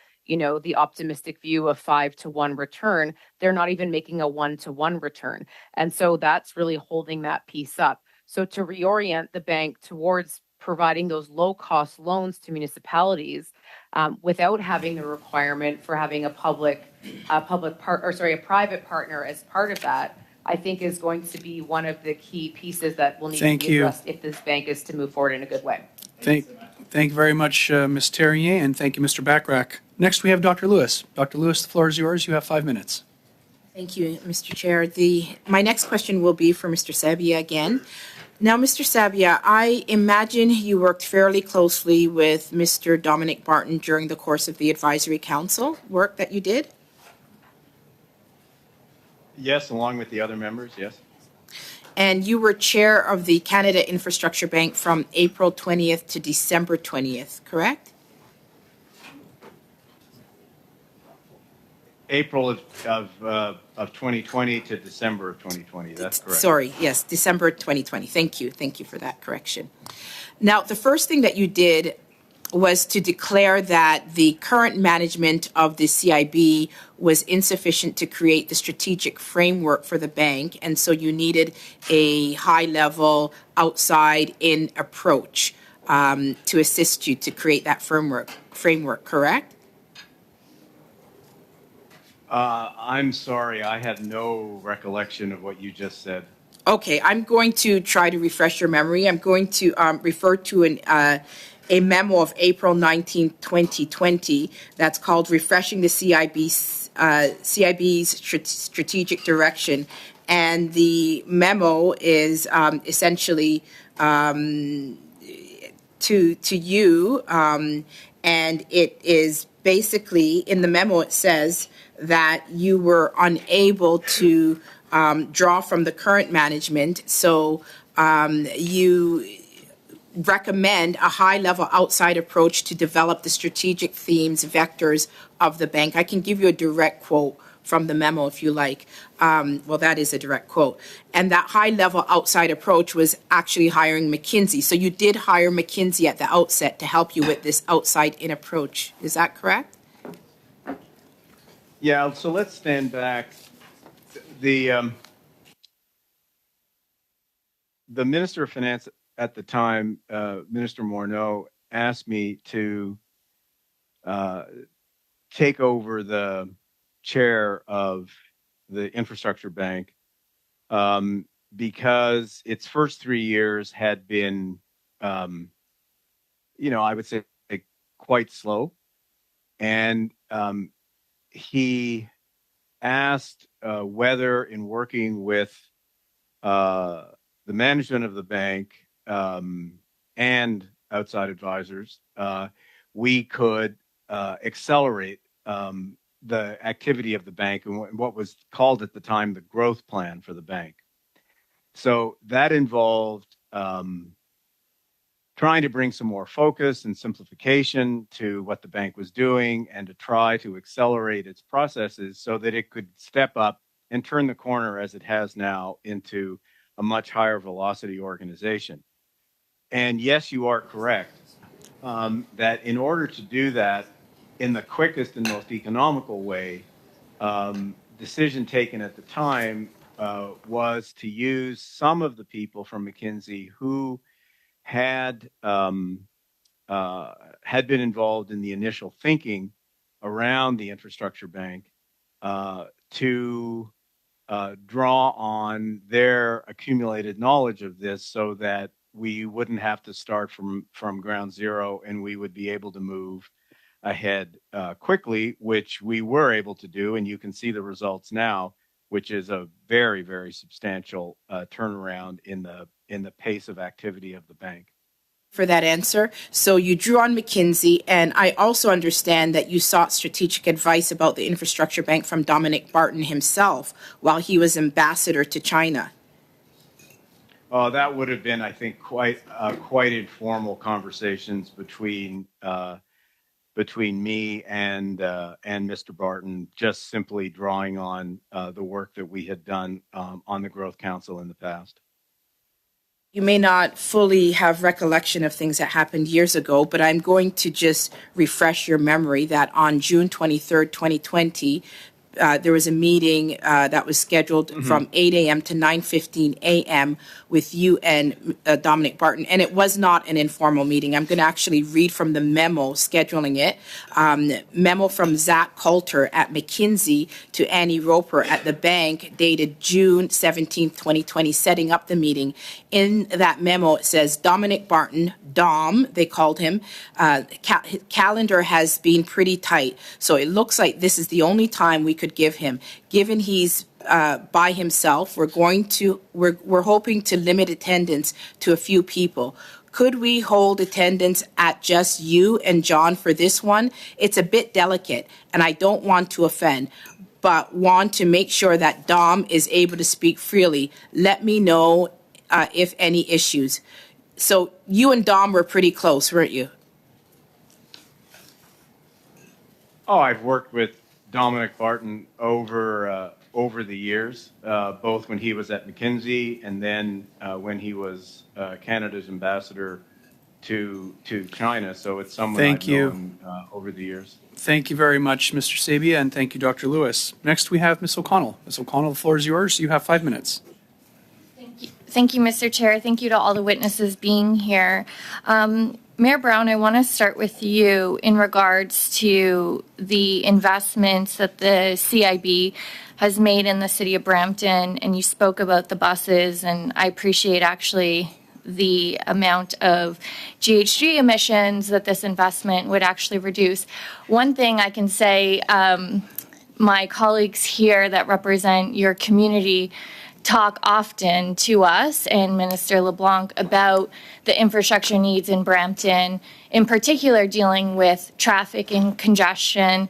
optimistic view of 5-to-1 return. They're not even making a 1-to-1 return. And so that's really holding that piece up. So to reorient the bank towards providing those low-cost loans to municipalities without having the requirement for having a private partner as part of that, I think is going to be one of the key pieces that will need to be addressed if this bank is to move forward in a good way. Thank you very much, Ms. Terrier, and thank you, Mr. Bachrach. Next, we have Dr. Lewis. Dr. Lewis, the floor is yours. You have 5 minutes. Thank you, Mr. Chair. My next question will be for Mr. Sabia again. Now, Mr. Sabia, I imagine you worked fairly closely with Mr. Dominic Barton during the course of the advisory council work that you did? Yes, along with the other members, yes. And you were chair of the Canada Infrastructure Bank from April 20th to December 20th, correct? April of 2020 to December of 2020. That's correct. Sorry, yes, December 2020. Thank you. Thank you for that correction. Now, the first thing that you did was to declare that the current management of the CIB was insufficient to create the strategic framework for the bank, and so you needed a high-level, outside-in approach to assist you to create that framework, correct? I'm sorry, I had no recollection of what you just said. Okay, I'm going to try to refresh your memory. I'm going to refer to a memo of April 19, 2020 that's called Refreshing the CIB's Strategic Direction. And the memo is essentially to you, and it is basically, in the memo it says that you were unable to draw from the current management, so you recommend a high-level outside approach to develop the strategic themes, vectors of the bank. I can give you a direct quote from the memo, if you like. Well, that is a direct quote. And that high-level outside approach was actually hiring McKinsey. So you did hire McKinsey at the outset to help you with this outside-in approach. Is that correct? Yeah, so let's stand back. The Minister of Finance at the time, Minister Morneau, asked me to take over the chair of the Infrastructure Bank because its first 3 years had been, I would say quite slow. And he asked whether, in working with the management of the bank and outside advisors, we could accelerate the activity of the bank and what was called at the time the growth plan for the bank. So that involved trying to bring some more focus and simplification to what the bank was doing and to try to accelerate its processes so that it could step up and turn the corner as it has now into a much higher velocity organization. And yes, you are correct that in order to do that in the quickest and most economical way, decision taken at the time was to use some of the people from McKinsey who had been involved in the initial thinking around the infrastructure bank to draw on their accumulated knowledge of this so that we wouldn't have to start from ground zero and we would be able to move ahead quickly, which we were able to do. And you can see the results now, which is a very, very substantial turnaround in the pace of activity of the bank. For that answer. So you drew on McKinsey, and I also understand that you sought strategic advice about the infrastructure bank from Dominic Barton himself while he was ambassador to China. That would have been, I think, quite informal conversations between me and Mr. Barton, just simply drawing on the work that we had done on the Growth Council in the past. You may not fully have recollection of things that happened years ago, but I'm going to just refresh your memory that on June 23rd, 2020, there was a meeting that was scheduled from 8 a.m. to 9:15 a.m. with you and Dominic Barton, and it was not an informal meeting. I'm going to actually read from the memo scheduling it. Memo from Zach Coulter at McKinsey to Annie Roper at the bank dated June 17th, 2020, setting up the meeting. In that memo, it says Dominic Barton, Dom, they called him, calendar has been pretty tight, so it looks like this is the only time we could give him. Given he's by himself, we're hoping to limit attendance to a few people. Could we hold attendance at just you and John for this one? It's a bit delicate, and I don't want to offend, but want to make sure that Dom is able to speak freely. Let me know if any issues. So you and Dom were pretty close, weren't you? Oh, I've worked with Dominic Barton over the years, both when he was at McKinsey and then when he was Canada's ambassador to China. So it's someone I've known over the years. Thank you very much, Mr. Sabia, and thank you, Dr. Lewis. Next, we have Ms. O'Connell. Ms. O'Connell, the floor is yours. You have 5 minutes. Thank you, Mr. Chair. Thank you to all the witnesses being here. Mayor Brown, I want to start with you in regards to the investments that the CIB has made in the city of Brampton, and you spoke about the buses, and I appreciate actually the amount of GHG emissions that this investment would actually reduce. One thing I can say, my colleagues here that represent your community talk often to us and Minister LeBlanc about the infrastructure needs in Brampton, in particular dealing with traffic and congestion.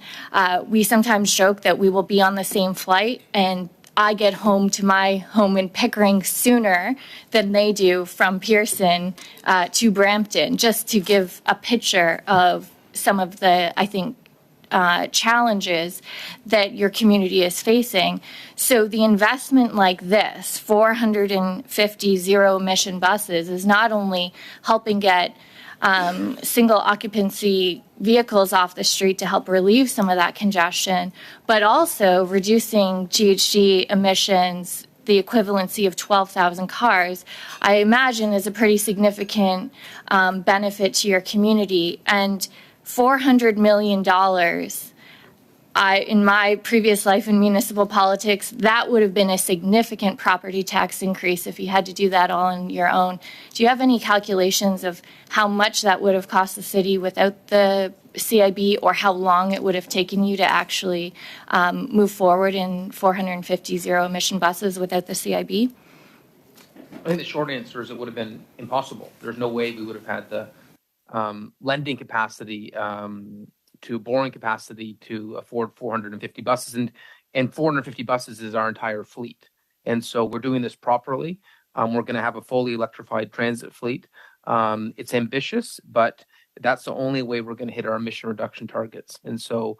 We sometimes joke that we will be on the same flight and I get home to my home in Pickering sooner than they do from Pearson to Brampton, just to give a picture of some of the, I think, challenges that your community is facing. So the investment like this, 450 zero-emission buses, is not only helping get single occupancy vehicles off the street to help relieve some of that congestion, but also reducing GHG emissions, the equivalency of 12,000 cars, I imagine is a pretty significant benefit to your community. And $400 million, in my previous life in municipal politics, that would have been a significant property tax increase if you had to do that all on your own. Do you have any calculations of how much that would have cost the city without the CIB, or how long it would have taken you to actually move forward in 450 zero-emission buses without the CIB? I think the short answer is it would have been impossible. There's no way we would have had the lending capacity to borrowing capacity to afford 450 buses, and 450 buses is our entire fleet. And so we're doing this properly. We're going to have a fully electrified transit fleet. It's ambitious, but that's the only way we're going to hit our emission reduction targets. And so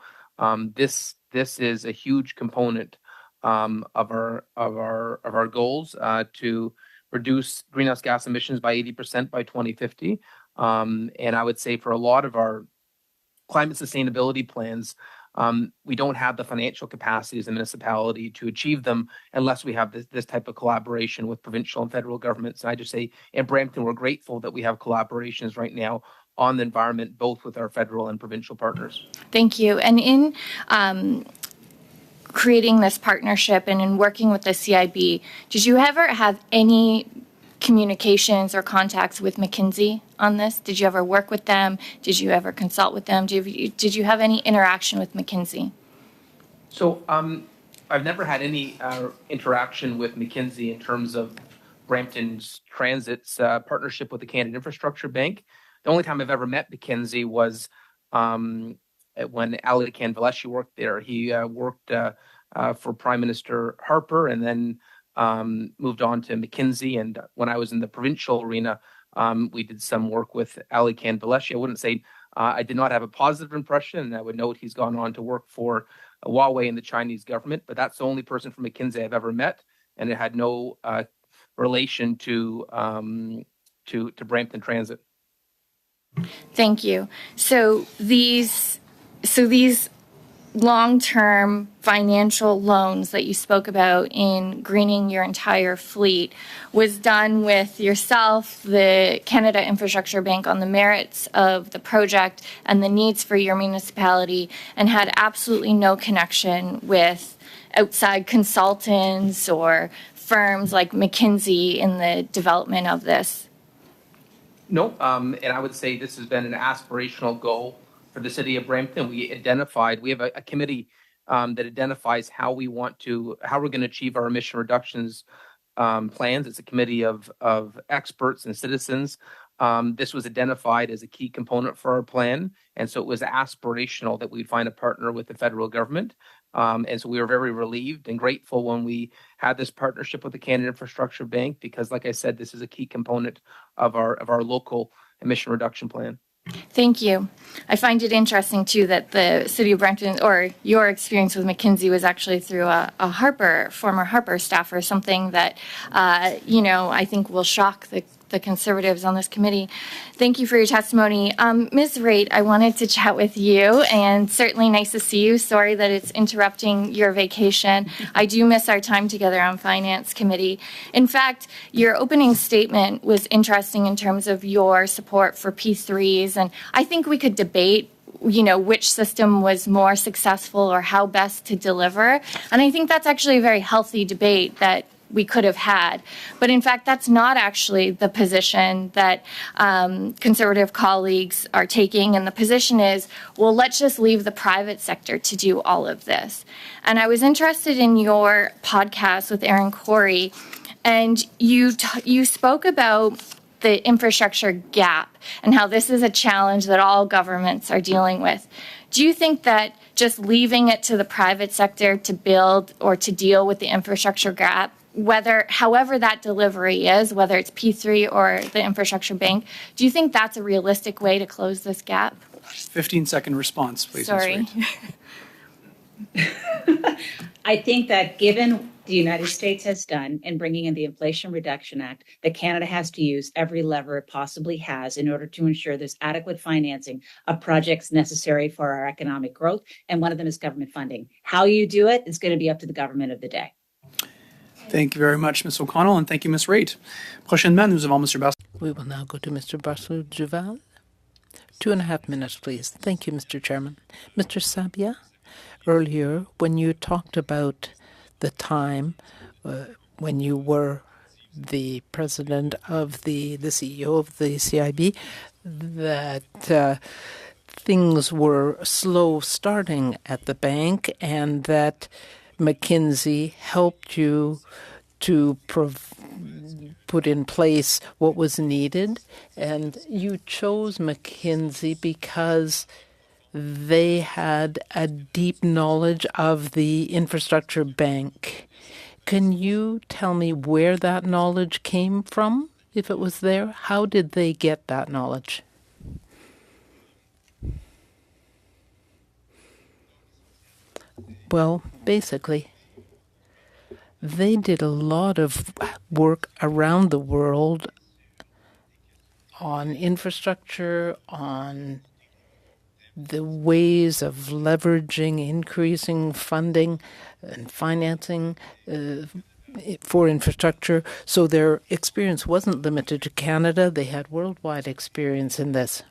this is a huge component of our goals to reduce greenhouse gas emissions by 80% by 2050. And I would say for a lot of our climate sustainability plans, we don't have the financial capacity as a municipality to achieve them unless we have this type of collaboration with provincial and federal governments. And I just say in Brampton, we're grateful that we have collaborations right now on the environment, both with our federal and provincial partners. Thank you. And in creating this partnership and in working with the CIB, did you ever have any communications or contacts with McKinsey on this? Did you ever work with them? Did you ever consult with them? Did you have any interaction with McKinsey? So I've never had any interaction with McKinsey in terms of Brampton's Transit's partnership with the Canada Infrastructure Bank. The only time I've ever met McKinsey was when Ali Canvaleschi worked there. He worked for Prime Minister Harper and then moved on to McKinsey. And when I was in the provincial arena, we did some work with Ali Canvaleschi. I wouldn't say I did not have a positive impression. I would note he's gone on to work for Huawei in the Chinese government, but that's the only person from McKinsey I've ever met, and it had no relation to Brampton Transit. Thank you. So these long-term financial loans that you spoke about in greening your entire fleet was done with yourself, the Canada Infrastructure Bank, on the merits of the project and the needs for your municipality, and had absolutely no connection with outside consultants or firms like McKinsey in the development of this. No, and I would say this has been an aspirational goal for the city of Brampton. We have a committee that identifies how we're going to achieve our emission reductions plans. It's a committee of experts and citizens. This was identified as a key component for our plan, and so it was aspirational that we'd find a partner with the federal government. And so we were very relieved and grateful when we had this partnership with the Canada Infrastructure Bank, because, like I said, this is a key component of our local emission reduction plan. Thank you. I find it interesting, too, that the City of Brampton, or your experience with McKinsey, was actually through a former Harper staffer, something that, I think will shock the Conservatives on this committee. Thank you for your testimony. Ms. Raitt, I wanted to chat with you, and certainly nice to see you. Sorry that it's interrupting your vacation. I do miss our time together on Finance Committee. In fact, your opening statement was interesting in terms of your support for P3s, and I think we could debate which system was more successful or how best to deliver. And I think that's actually a very healthy debate that we could have had. But in fact, that's not actually the position that Conservative colleagues are taking. And the position is, well, let's just leave the private sector to do all of this. And I was interested in your podcast with Aaron Corey, and you spoke about the infrastructure gap and how this is a challenge that all governments are dealing with. Do you think that just leaving it to the private sector to build or to deal with the infrastructure gap, however that delivery is, whether it's P3 or the Infrastructure Bank, do you think that's a realistic way to close this gap? 15-second response, please. Sorry. Ms. Raitt. I think that given the United States has done in bringing in the Inflation Reduction Act, that Canada has to use every lever it possibly has in order to ensure there's adequate financing of projects necessary for our economic growth. And one of them is government funding. How you do it is going to be up to the government of the day. Thank you very much, Ms. O'Connell, and thank you, Ms. Raitt. Prochainement, nous avons Mr. Bass. We will now go to Mr. Barceau-Duval. 2.5 minutes, please. Thank you, Mr. Chairman. Mr. Sabia, earlier when you talked about the time when you were the president of the CEO of the CIB, that things were slow starting at the bank and that McKinsey helped you to put in place what was needed. And you chose McKinsey because they had a deep knowledge of the infrastructure bank. Can you tell me where that knowledge came from, if it was there? How did they get that knowledge? Well, basically, they did a lot of work around the world on infrastructure, on the ways of leveraging, increasing funding and financing for infrastructure. So their experience wasn't limited to Canada. They had worldwide experience in this.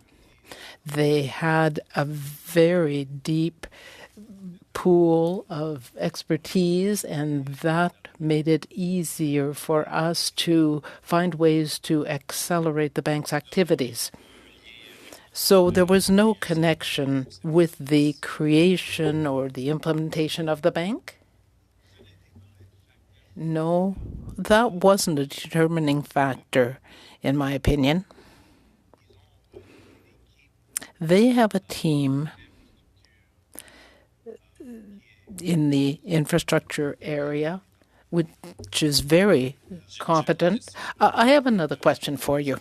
They had a very deep pool of expertise, and that made it easier for us to find ways to accelerate the bank's activities. So there was no connection with the creation or the implementation of the bank? No, that wasn't a determining factor, in my opinion. They have a team in the infrastructure area, which is very competent. I have another question for you.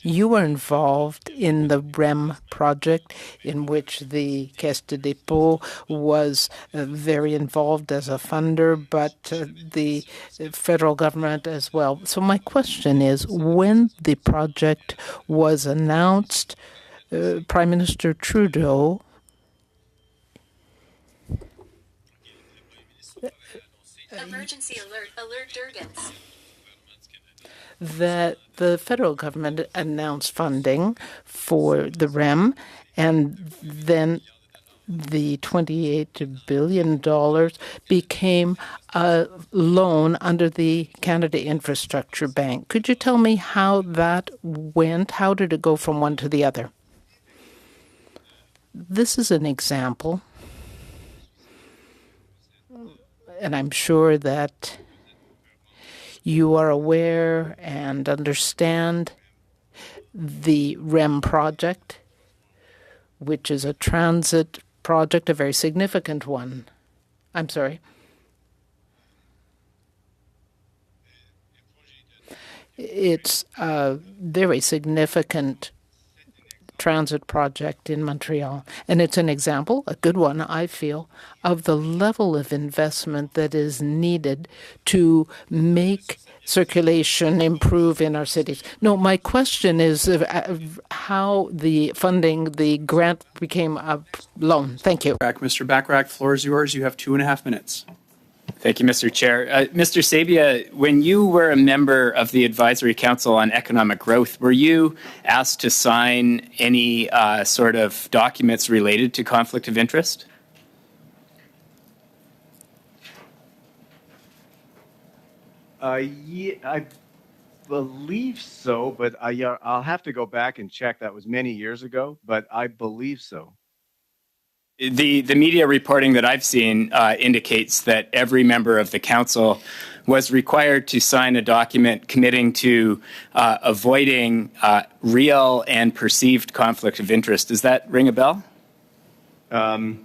You were involved in the REM project, in which the Caisse de dépôt was very involved as a funder, but the federal government as well. So my question is, when the project was announced, Prime Minister Trudeau Emergency alert Durgans. That the federal government announced funding for the REM, and then the $28 billion became a loan under the Canada Infrastructure Bank. Could you tell me how that went? How did it go from one to the other? This is an example, and I'm sure that you are aware and understand the REM project, which is a transit project, a very significant one. I'm sorry. It's a very significant transit project in Montreal. And it's an example, a good one, I feel, of the level of investment that is needed to make circulation improve in our cities. No, my question is how the funding, the grant became a loan. Thank you. Mr. Bachrach, floor is yours. You have 2.5 minutes. Thank you, Mr. Chair. Mr. Sabia, when you were a member of the Advisory Council on Economic Growth, were you asked to sign any sort of documents related to conflict of interest? Yeah, I believe so, but I'll have to go back and check. That was many years ago, but I believe so. The media reporting that I've seen indicates that every member of the council was required to sign a document committing to avoiding real and perceived conflict of interest. Does that ring a bell? Well,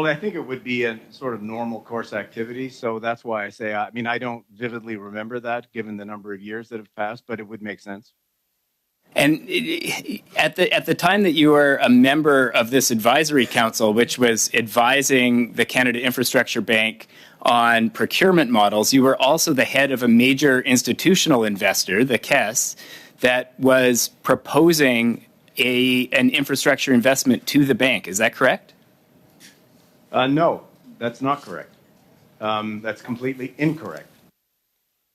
I think it would be a sort of normal course activity. So that's why I say, I mean, I don't vividly remember that given the number of years that have passed, but it would make sense. And at the time that you were a member of this advisory council, which was advising the Canada Infrastructure Bank on procurement models, you were also the head of a major institutional investor, the KES, that was proposing an infrastructure investment to the bank. Is that correct? No, that's not correct. That's completely incorrect.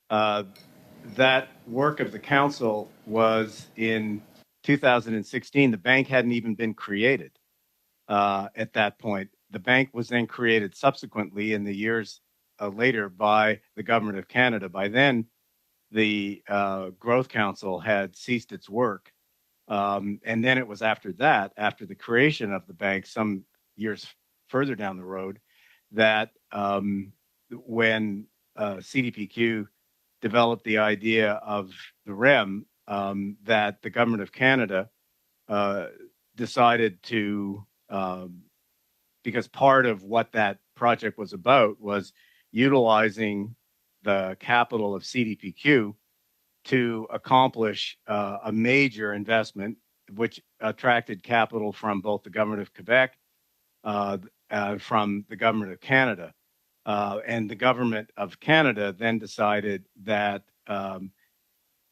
That work of the council was in 2016. The bank hadn't even been created at that point. The bank was then created subsequently in the years later by the Government of Canada. By then, the Growth Council had ceased its work. And then it was after that, after the creation of the bank, some years further down the road, that when CDPQ developed the idea of the REM, that the Government of Canada decided to, because part of what that project was about was utilizing the capital of CDPQ to accomplish a major investment, which attracted capital from both the Government of Quebec, from the Government of Canada. And the Government of Canada then decided that an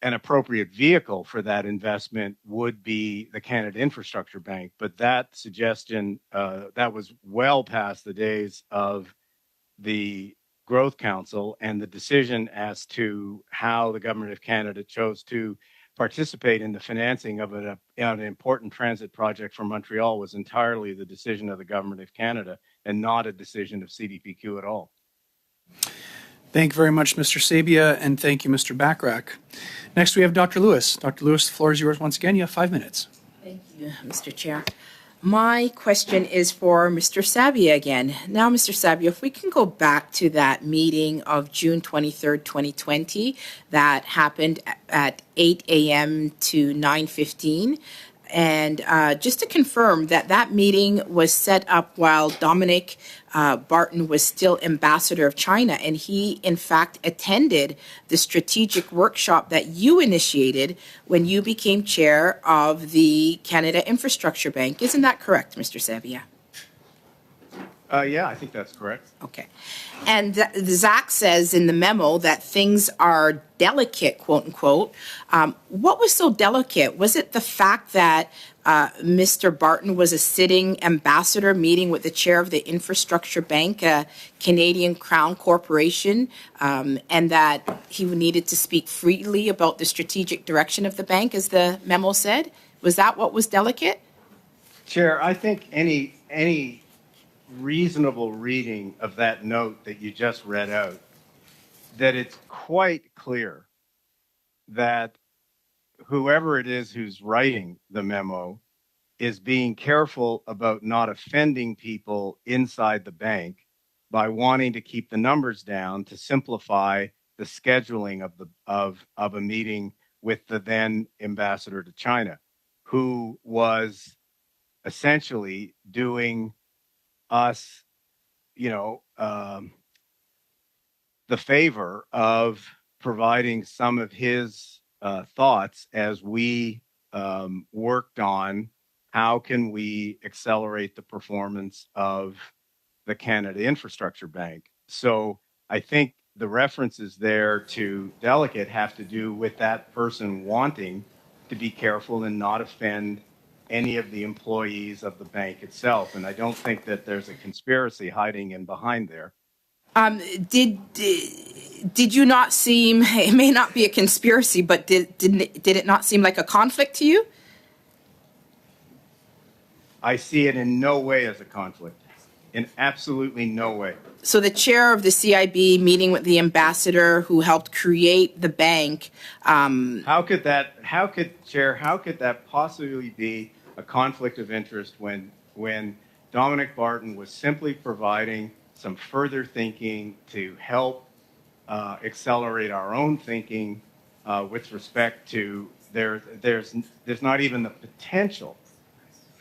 appropriate vehicle for that investment would be the Canada Infrastructure Bank. But that suggestion, that was well past the days of the Growth Council, and the decision as to how the Government of Canada chose to participate in the financing of an important transit project for Montreal was entirely the decision of the Government of Canada and not a decision of CDPQ at all. Thank you very much, Mr. Sabia, and thank you, Mr. Bachrach. Next, we have Dr. Lewis. Dr. Lewis, the floor is yours once again. You have 5 minutes. Thank you, Mr. Chair. My question is for Mr. Sabia again. Now, Mr. Sabia, if we can go back to that meeting of June 23rd, 2020, that happened at 8 a.m. to 9:15. And just to confirm that that meeting was set up while Dominic Barton was still ambassador of China, and he, in fact, attended the strategic workshop that you initiated when you became chair of the Canada Infrastructure Bank. Isn't that correct, Mr. Sabia? Yeah, I think that's correct. Okay. And Zach says in the memo that things are delicate, quote unquote. What was so delicate? Was it the fact that Mr. Barton was a sitting ambassador meeting with the chair of the Infrastructure Bank, a Canadian Crown Corporation, and that he needed to speak freely about the strategic direction of the bank, as the memo said? Was that what was delicate? Chair, I think any reasonable reading of that note that you just read out, that it's quite clear that whoever it is who's writing the memo is being careful about not offending people inside the bank by wanting to keep the numbers down to simplify the scheduling of a meeting with the then ambassador to China, who was essentially doing us, the favor of providing some of his thoughts as we worked on how can we accelerate the performance of the Canada Infrastructure Bank. So I think the references there to delicate have to do with that person wanting to be careful and not offend any of the employees of the bank itself. And I don't think that there's a conspiracy hiding in behind there. Did you not seem, it may not be a conspiracy, but did it not seem like a conflict to you? I see it in no way as a conflict. In absolutely no way. So the chair of the CIB meeting with the ambassador who helped create the bank. How could that possibly be a conflict of interest when Dominic Barton was simply providing some further thinking to help accelerate our own thinking with respect to there's not even the potential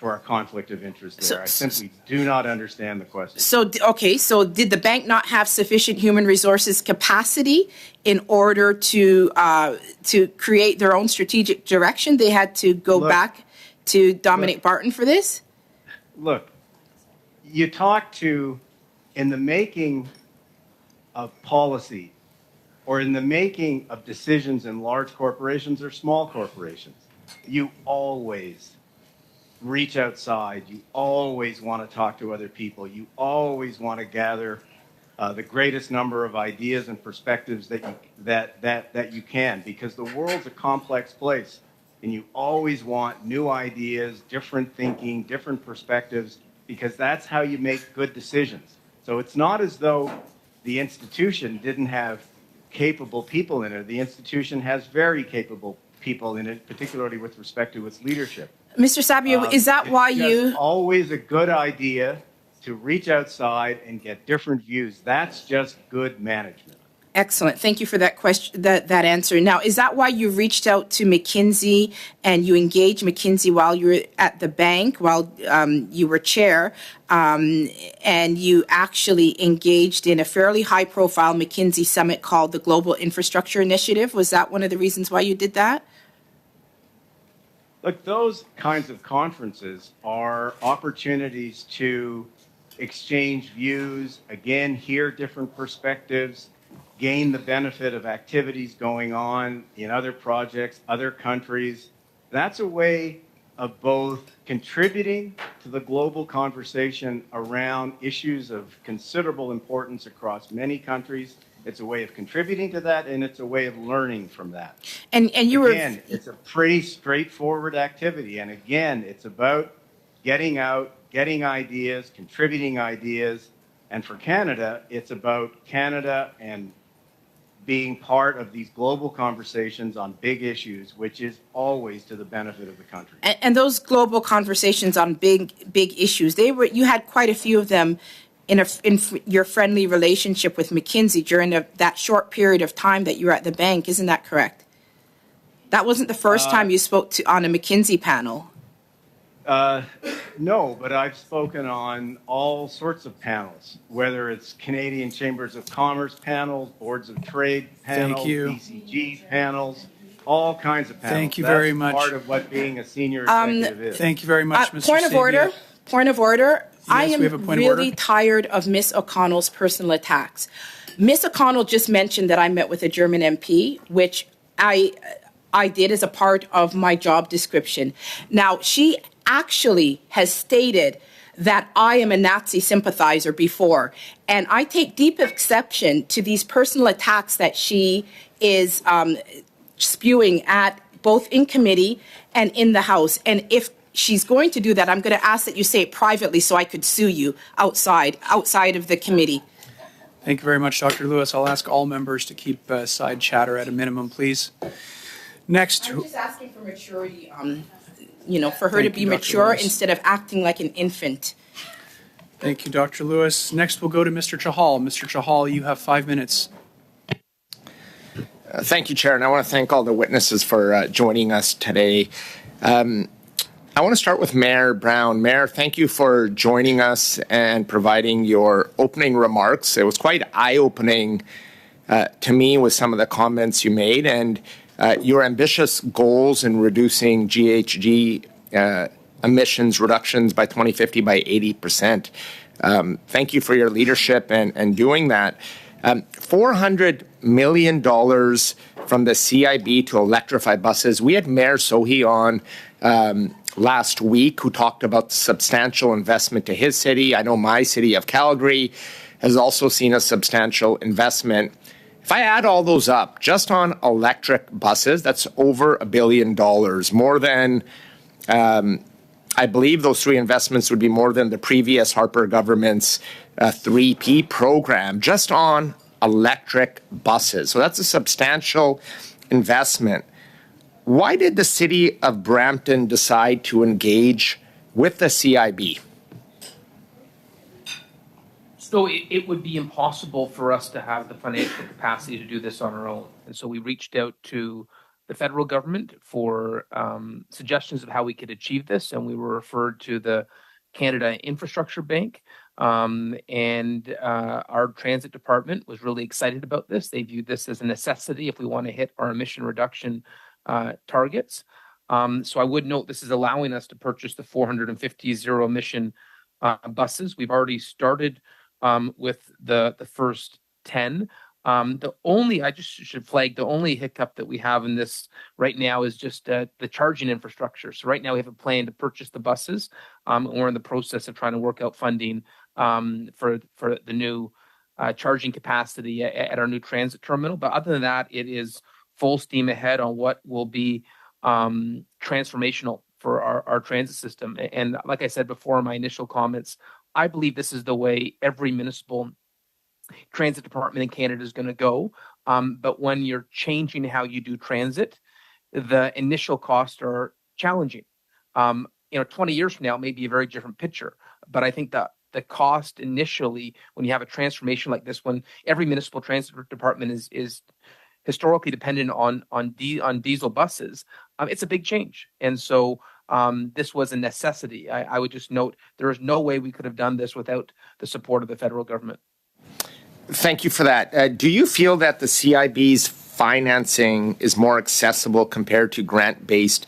for a conflict of interest there. I simply do not understand the question. So, okay, so did the bank not have sufficient human resources capacity in order to create their own strategic direction? They had to go back to Dominic Barton for this? Look, you talk to, in the making of policy or in the making of decisions in large corporations or small corporations, you always reach outside. You always want to talk to other people. You always want to gather the greatest number of ideas and perspectives that you can, because the world's a complex place, and you always want new ideas, different thinking, different perspectives, because that's how you make good decisions. So it's not as though the institution didn't have capable people in it. The institution has very capable people in it, particularly with respect to its leadership. Mr. Sabia, is that why It's always a good idea to reach outside and get different views. That's just good management. Excellent. Thank you for that question, that answer. Now, is that why you reached out to McKinsey and you engaged McKinsey while you were at the bank, while you were chair, and you actually engaged in a fairly high-profile McKinsey summit called the Global Infrastructure Initiative? Was that one of the reasons why you did that? Look, those kinds of conferences are opportunities to exchange views, again, hear different perspectives, gain the benefit of activities going on in other projects, other countries. That's a way of both contributing to the global conversation around issues of considerable importance across many countries. It's a way of contributing to that, and it's a way of learning from that. And you were... Again, it's a pretty straightforward activity. And again, it's about getting out, getting ideas, contributing ideas. And for Canada, it's about Canada and being part of these global conversations on big issues, which is always to the benefit of the country. And those global conversations on big issues, you had quite a few of them in your friendly relationship with McKinsey during that short period of time that you were at the bank. Isn't that correct? That wasn't the first time you spoke on a McKinsey panel. No, but I've spoken on all sorts of panels, whether it's Canadian Chambers of Commerce panels, Boards of Trade panels, BCG panels, all kinds of panels. Thank you very much. That's part of what being a senior executive is. Thank you very much, Mr. Point of order. Point of order. Yes, I am really tired of Ms. O'Connell's personal attacks. Ms. O'Connell just mentioned that I met with a German MP, which I did as a part of my job description. Now, she actually has stated that I am a Nazi sympathizer before, and I take deep exception to these personal attacks that she is spewing at both in committee and in the House. And if she's going to do that, I'm going to ask that you say it privately so I could sue you outside of the committee. Thank you very much, Dr. Lewis. I'll ask all members to keep side chatter at a minimum, please. Next. I'm just asking for maturity, for her to be mature instead of acting like an infant. Thank you, Dr. Lewis. Next, we'll go to Mr. Chahal. Mr. Chahal, you have 5 minutes. Thank you, Chair, and I want to thank all the witnesses for joining us today. I want to start with Mayor Brown. Mayor, thank you for joining us and providing your opening remarks. It was quite eye-opening to me with some of the comments you made, and your ambitious goals in reducing GHG emissions reductions by 2050 by 80%. Thank you for your leadership and doing that. $400 million from the CIB to electrify buses. We had Mayor Sohi on last week who talked about the substantial investment to his city. I know my city of Calgary has also seen a substantial investment. If I add all those up, just on electric buses, that's over $1 billion, more than, I believe those three investments would be more than the previous Harper government's 3P program, just on electric buses. So that's a substantial investment. Why did the city of Brampton decide to engage with the CIB? So it would be impossible for us to have the financial capacity to do this on our own. And so we reached out to the federal government for suggestions of how we could achieve this, and we were referred to the Canada Infrastructure Bank. And our transit department was really excited about this. They viewed this as a necessity if we want to hit our emission reduction targets. So I would note this is allowing us to purchase the 450 zero emission buses. We've already started with the first 10. I just should flag the only hiccup that we have in this right now is just the charging infrastructure. So right now we have a plan to purchase the buses. And we're in the process of trying to work out funding for the new charging capacity at our new transit terminal. But other than that, it is full steam ahead on what will be transformational for our transit system. And like I said before in my initial comments, I believe this is the way every municipal transit department in Canada is going to go. But when you're changing how you do transit, the initial costs are challenging. 20 years from now, it may be a very different picture. But I think that the cost initially, when you have a transformation like this one, every municipal transit department is historically dependent on diesel buses. It's a big change. And so this was a necessity. I would just note there is no way we could have done this without the support of the federal government. Thank you for that. Do you feel that the CIB's financing is more accessible compared to grant-based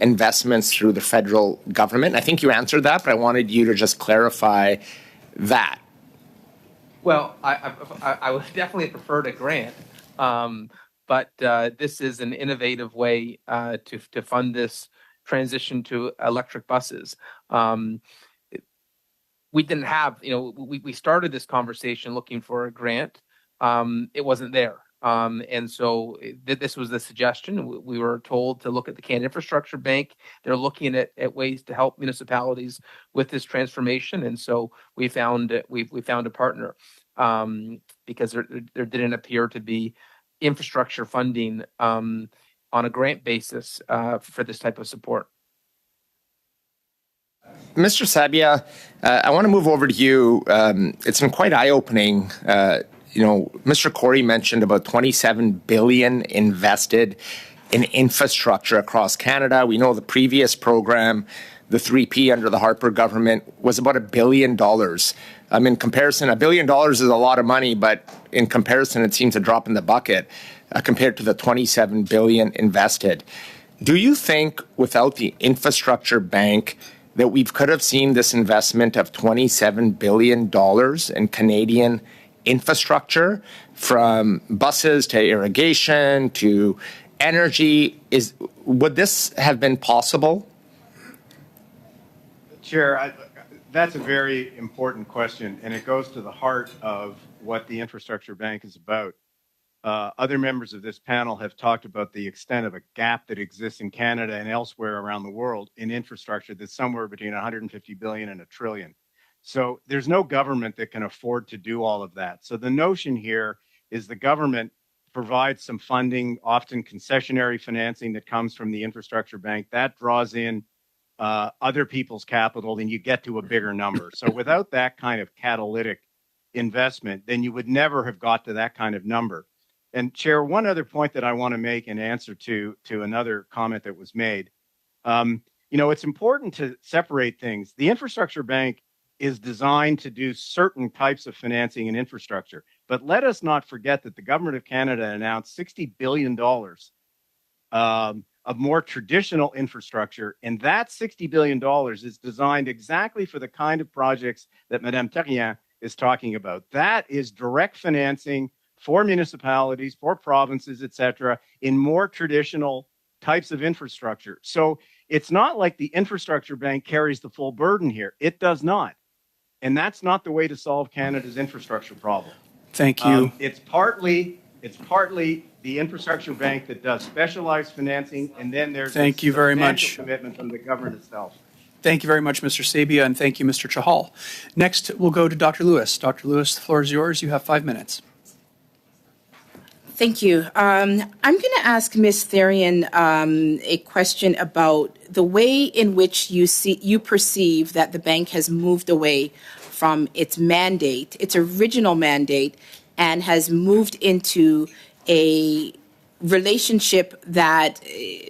investments through the federal government? I think you answered that, but I wanted you to just clarify that. Well, I would definitely prefer a grant, but this is an innovative way to fund this transition to electric buses. We didn't have, we started this conversation looking for a grant. It wasn't there. And so this was the suggestion. We were told to look at the Canada Infrastructure Bank. They're looking at ways to help municipalities with this transformation. And so we found a partner because there didn't appear to be infrastructure funding on a grant basis for this type of support. Mr. Sabia, I want to move over to you. It's been quite eye-opening. Mr. Corey mentioned about $27 billion invested in infrastructure across Canada. We know the previous program, the 3P under the Harper government, was about $1 billion. In comparison, $1 billion is a lot of money, but in comparison, it seems a drop in the bucket compared to the $27 billion invested. Do you think without the infrastructure bank that we could have seen this investment of $27 billion in Canadian infrastructure, from buses to irrigation to energy? Would this have been possible? Chair, that's a very important question, and it goes to the heart of what the infrastructure bank is about. Other members of this panel have talked about the extent of a gap that exists in Canada and elsewhere around the world in infrastructure that's somewhere between $150 billion and $1 trillion. So there's no government that can afford to do all of that. So the notion here is the government provides some funding, often concessionary financing that comes from the infrastructure bank. That draws in other people's capital, and you get to a bigger number. So without that kind of catalytic investment, then you would never have got to that kind of number. And Chair, one other point that I want to make in answer to another comment that was made, it's important to separate things. The infrastructure bank is designed to do certain types of financing and infrastructure, but let us not forget that the government of Canada announced $60 billion of more traditional infrastructure, and that $60 billion is designed exactly for the kind of projects that Madame Therrien is talking about. That is direct financing for municipalities, for provinces, et cetera, in more traditional types of infrastructure. So it's not like the infrastructure bank carries the full burden here. It does not. And that's not the way to solve Canada's infrastructure problem. Thank you. It's partly the infrastructure bank that does specialized financing, and then there's Thank you very much. Commitment from the government itself. Thank you very much, Mr. Sabia, and thank you, Mr. Chahal. Next, we'll go to Dr. Lewis. Dr. Lewis, the floor is yours. You have 5 minutes. Thank you. I'm going to ask Ms. Therrien a question about the way in which you perceive that the bank has moved away from its mandate, its original mandate, and has moved into a relationship that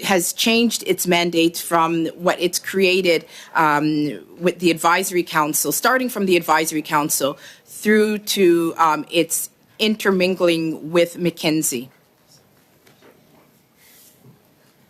has changed its mandate from what it's created with the advisory council, starting from the advisory council through to its intermingling with McKinsey?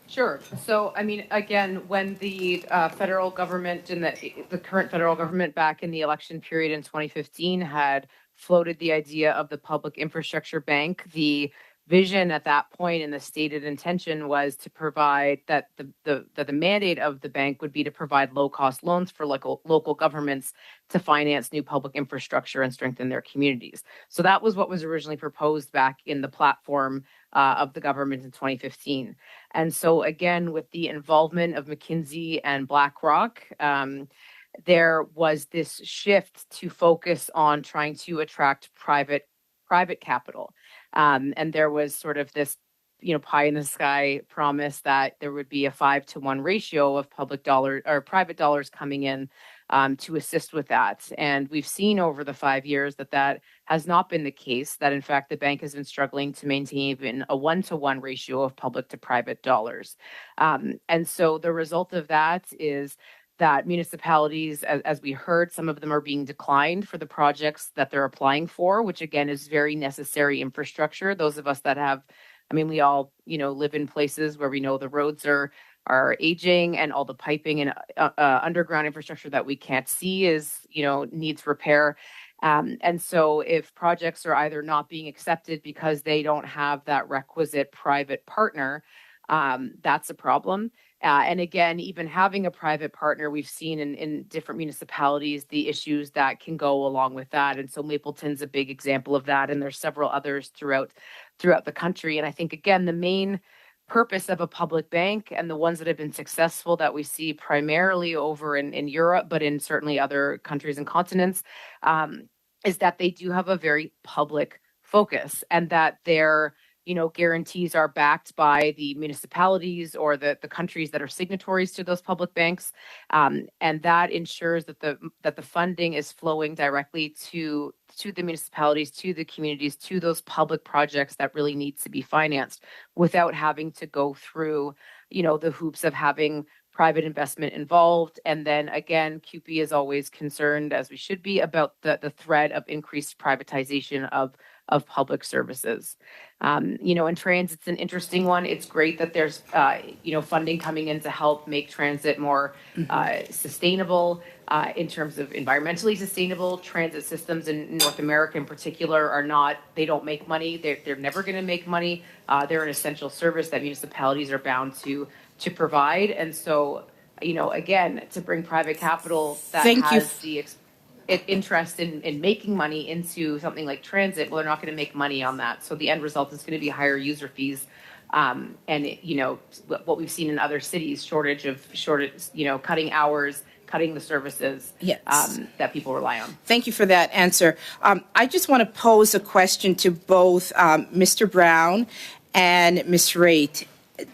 Sure. So, I mean, again, when the federal government and the current federal government back in the election period in 2015 had floated the idea of the Public Infrastructure Bank, the vision at that point and the stated intention was to provide that the mandate of the bank would be to provide low cost loans for local governments to finance new public infrastructure and strengthen their communities. So that was what was originally proposed back in the platform of the government in 2015. And so again, with the involvement of McKinsey and BlackRock, there was this shift to focus on trying to attract private capital. And there was sort of this, pie in the sky promise that there would be a 5-to-1 ratio of public dollar or private dollars coming in to assist with that. And we've seen over the 5 years that has not been the case, that in fact the bank has been struggling to maintain even a 1-to-1 ratio of public to private dollars. And so the result of that is that municipalities, as we heard, some of them are being declined for the projects that they're applying for, which again is very necessary infrastructure. Those of us that have, we all, live in places where we know the roads are aging and all the piping and underground infrastructure that we can't see needs repair. And so if projects are either not being accepted because they don't have that requisite private partner, that's a problem. And again, even having a private partner, we've seen in different municipalities the issues that can go along with that. And so Mapleton's a big example of that. And there's several others throughout the country. And I think, again, the main purpose of a public bank and the ones that have been successful that we see primarily over in Europe, but in certainly other countries and continents, is that they do have a very public focus and that their guarantees are backed by the municipalities or the countries that are signatories to those public banks, and that ensures that the funding is flowing directly to the municipalities, to the communities, to those public projects that really needs to be financed without having to go through the hoops of having private investment involved. And then again, CUPE is always concerned, as we should be, about the threat of increased privatization of public services. In transit, it's an interesting one. It's great that there's, funding coming in to help make transit more sustainable in terms of environmentally sustainable. Transit systems in North America in particular they don't make money. They're never going to make money. They're an essential service that municipalities are bound to provide. And so, again, to bring private capital that has the interest in making money into something like transit, well, they're not going to make money on that. So the end result is going to be higher user fees. And, what we've seen in other cities, cutting hours, cutting the services that people rely on. Thank you for that answer. I just want to pose a question to both Mr. Brown and Ms. Raitt.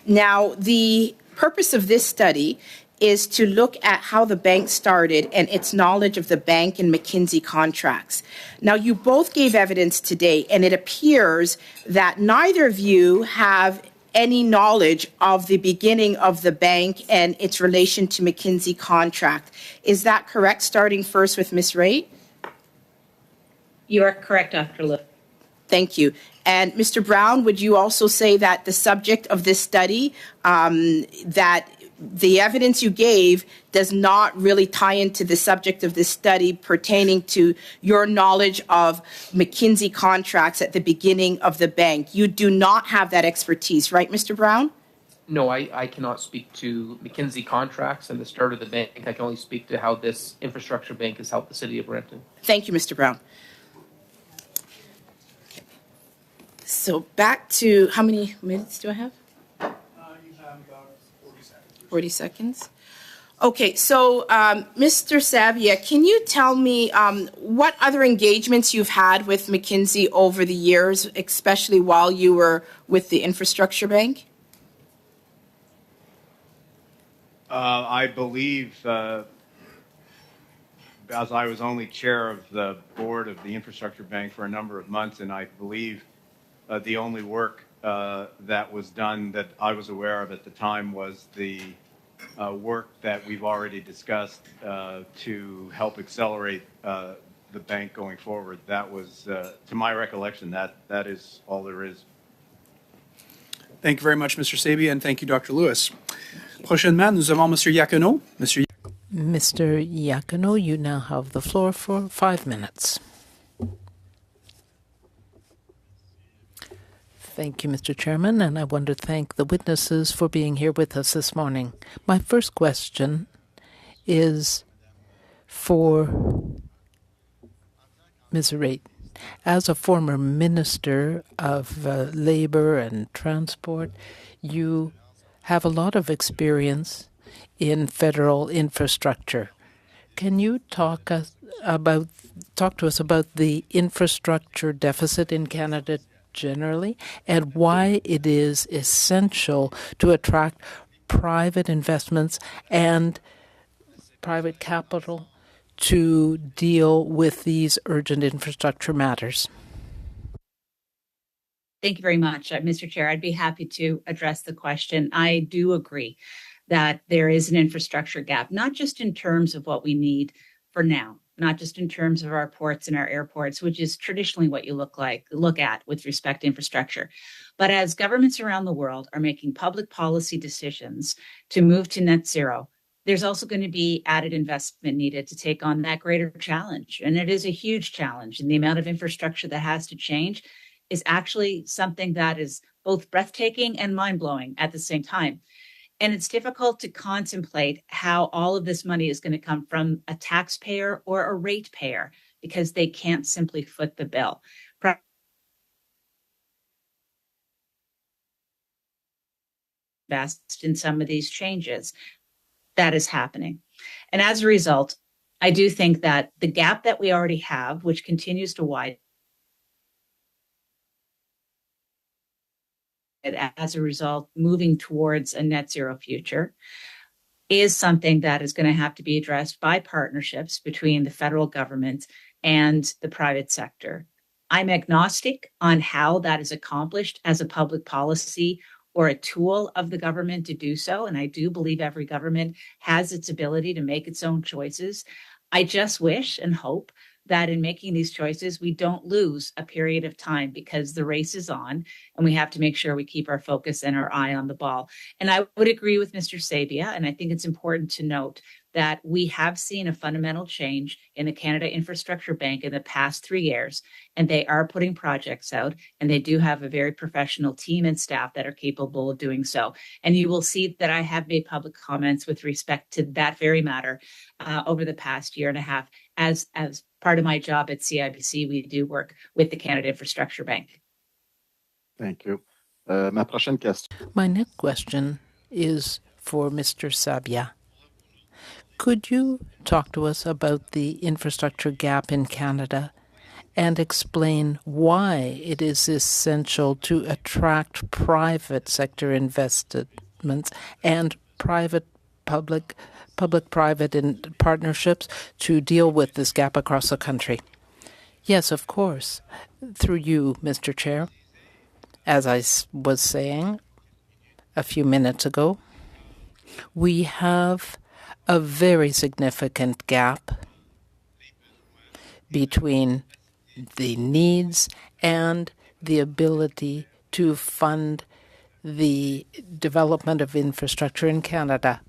Now, the purpose of this study is to look at how the bank started and its knowledge of the bank and McKinsey contracts. Now, you both gave evidence today, and it appears that neither of you have any knowledge of the beginning of the bank and its relation to McKinsey contract. Is that correct, starting first with Ms. Raitt? You are correct, Dr. Liu. Thank you. And Mr. Brown, would you also say that the subject of this study, that the evidence you gave does not really tie into the subject of this study pertaining to your knowledge of McKinsey contracts at the beginning of the bank? You do not have that expertise, right, Mr. Brown? No, I cannot speak to McKinsey contracts and the start of the bank. I can only speak to how this infrastructure bank has helped the city of Brampton. Thank you, Mr. Brown. So back to, how many minutes do I have? You have about 40 seconds. 40 seconds. Okay, so Mr. Savia, can you tell me what other engagements you've had with McKinsey over the years, especially while you were with the Infrastructure Bank? I believe, as I was only chair of the board of the Infrastructure Bank for a number of months, and I believe the only work that was done that I was aware of at the time was the work that we've already discussed to help accelerate the bank going forward. That was, to my recollection, that is all there is. Thank you very much, Mr. Sabia, and thank you, Dr. Lewis. Prochainement, nous avons Monsieur Iacono. Mr. Iacono, you now have the floor for 5 minutes. Thank you, Mr. Chairman, and I want to thank the witnesses for being here with us this morning. My first question is for Ms. Raitt. As a former Minister of Labour and Transport, you have a lot of experience in federal infrastructure. Can you talk to us about the infrastructure deficit in Canada generally and why it is essential to attract private investments and private capital to deal with these urgent infrastructure matters? Thank you very much, Mr. Chair. I'd be happy to address the question. I do agree that there is an infrastructure gap, not just in terms of what we need for now, not just in terms of our ports and our airports, which is traditionally what you look at with respect to infrastructure. But as governments around the world are making public policy decisions to move to net zero, there's also going to be added investment needed to take on that greater challenge. And it is a huge challenge. And the amount of infrastructure that has to change is actually something that is both breathtaking and mind-blowing at the same time. And it's difficult to contemplate how all of this money is going to come from a taxpayer or a ratepayer because they can't simply foot the bill. Invest in some of these changes. That is happening. And as a result, I do think that the gap that we already have, which continues to widen, as a result, moving towards a net zero future, is something that is going to have to be addressed by partnerships between the federal government and the private sector. I'm agnostic on how that is accomplished as a public policy or a tool of the government to do so. And I do believe every government has its ability to make its own choices. I just wish and hope that in making these choices, we don't lose a period of time because the race is on and we have to make sure we keep our focus and our eye on the ball. And I would agree with Mr. Sabia, and I think it's important to note that we have seen a fundamental change in the Canada Infrastructure Bank in the past 3 years, and they are putting projects out, and they do have a very professional team and staff that are capable of doing so. And you will see that I have made public comments with respect to that very matter over the past year and a half. As part of my job at CIBC, we do work with the Canada Infrastructure Bank. Thank you. My next question is for Mr. Sabia. Could you talk to us about the infrastructure gap in Canada and explain why it is essential to attract private sector investments and public-private partnerships to deal with this gap across the country? Yes, of course. Through you, Mr. Chair. As I was saying a few minutes ago, we have a very significant gap between the needs and the ability to fund the development of infrastructure in Canada.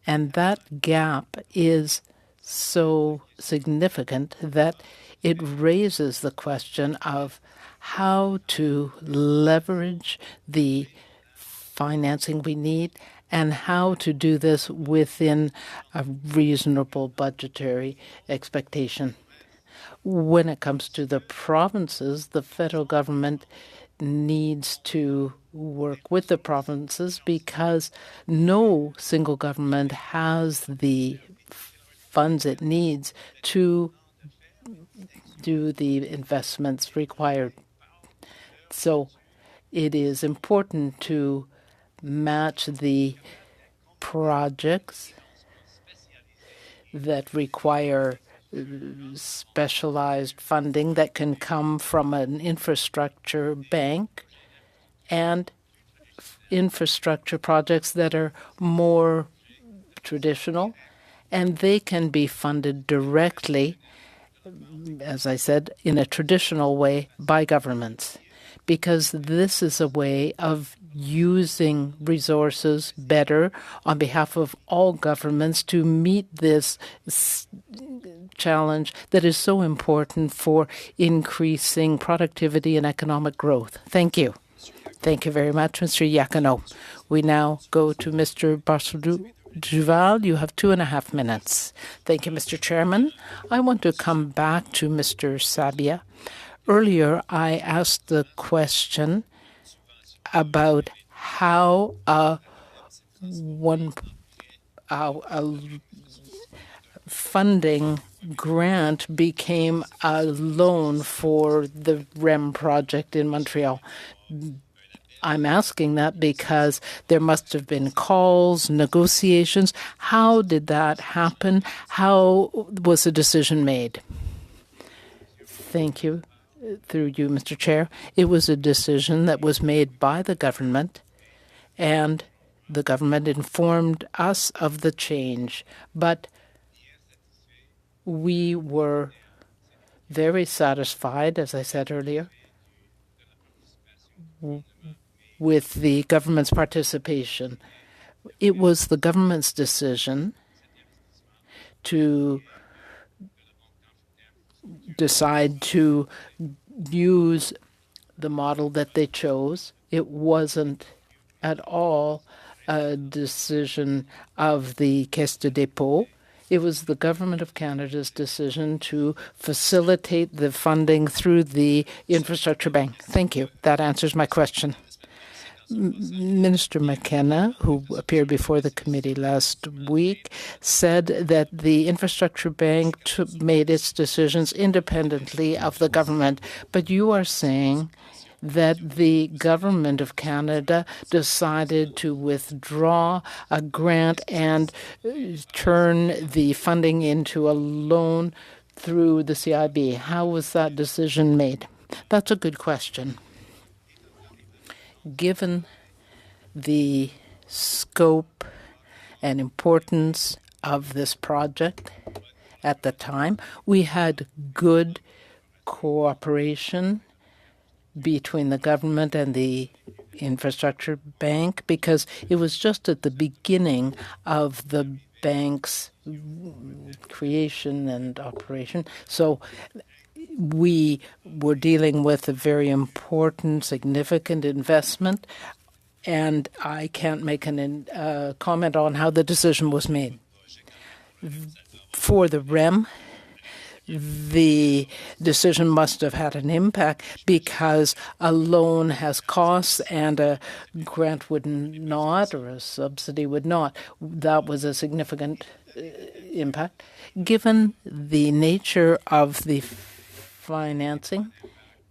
And that gap is so significant that it raises the question of how to leverage the financing we need and how to do this within a reasonable budgetary expectation. When it comes to the provinces, the federal government needs to work with the provinces because no single government has the funds it needs to do the investments required. So it is important to match the projects that require specialized funding that can come from an infrastructure bank and infrastructure projects that are more traditional, and they can be funded directly, as I said, in a traditional way by governments, because this is a way of using resources better on behalf of all governments to meet this challenge that is so important for increasing productivity and economic growth. Thank you. Thank you very much, Mr. Iacono. We now go to Mr. Duval. You have 2.5 minutes. Thank you, Mr. Chairman. I want to come back to Mr. Sabia. Earlier, I asked the question about how a funding grant became a loan for the REM project in Montreal. I'm asking that because there must have been calls, negotiations. How did that happen? How was the decision made? Thank you. Through you, Mr. Chair. It was a decision that was made by the government, and the government informed us of the change. But we were very satisfied, as I said earlier, with the government's participation. It was the government's decision to decide to use the model that they chose. It wasn't at all a decision of the Caisse de dépôt. It was the Government of Canada's decision to facilitate the funding through the Infrastructure Bank. Thank you. That answers my question. Minister McKenna, who appeared before the committee last week, said that the Infrastructure Bank made its decisions independently of the government. But you are saying that the Government of Canada decided to withdraw a grant and turn the funding into a loan through the CIB. How was that decision made? That's a good question. Given the scope and importance of this project at the time, we had good cooperation between the government and the Infrastructure Bank because it was just at the beginning of the bank's creation and operation. So we were dealing with a very important, significant investment, and I can't make a comment on how the decision was made. For the REM, the decision must have had an impact because a loan has costs and a grant would not, or a subsidy would not. That was a significant impact. Given the nature of the financing,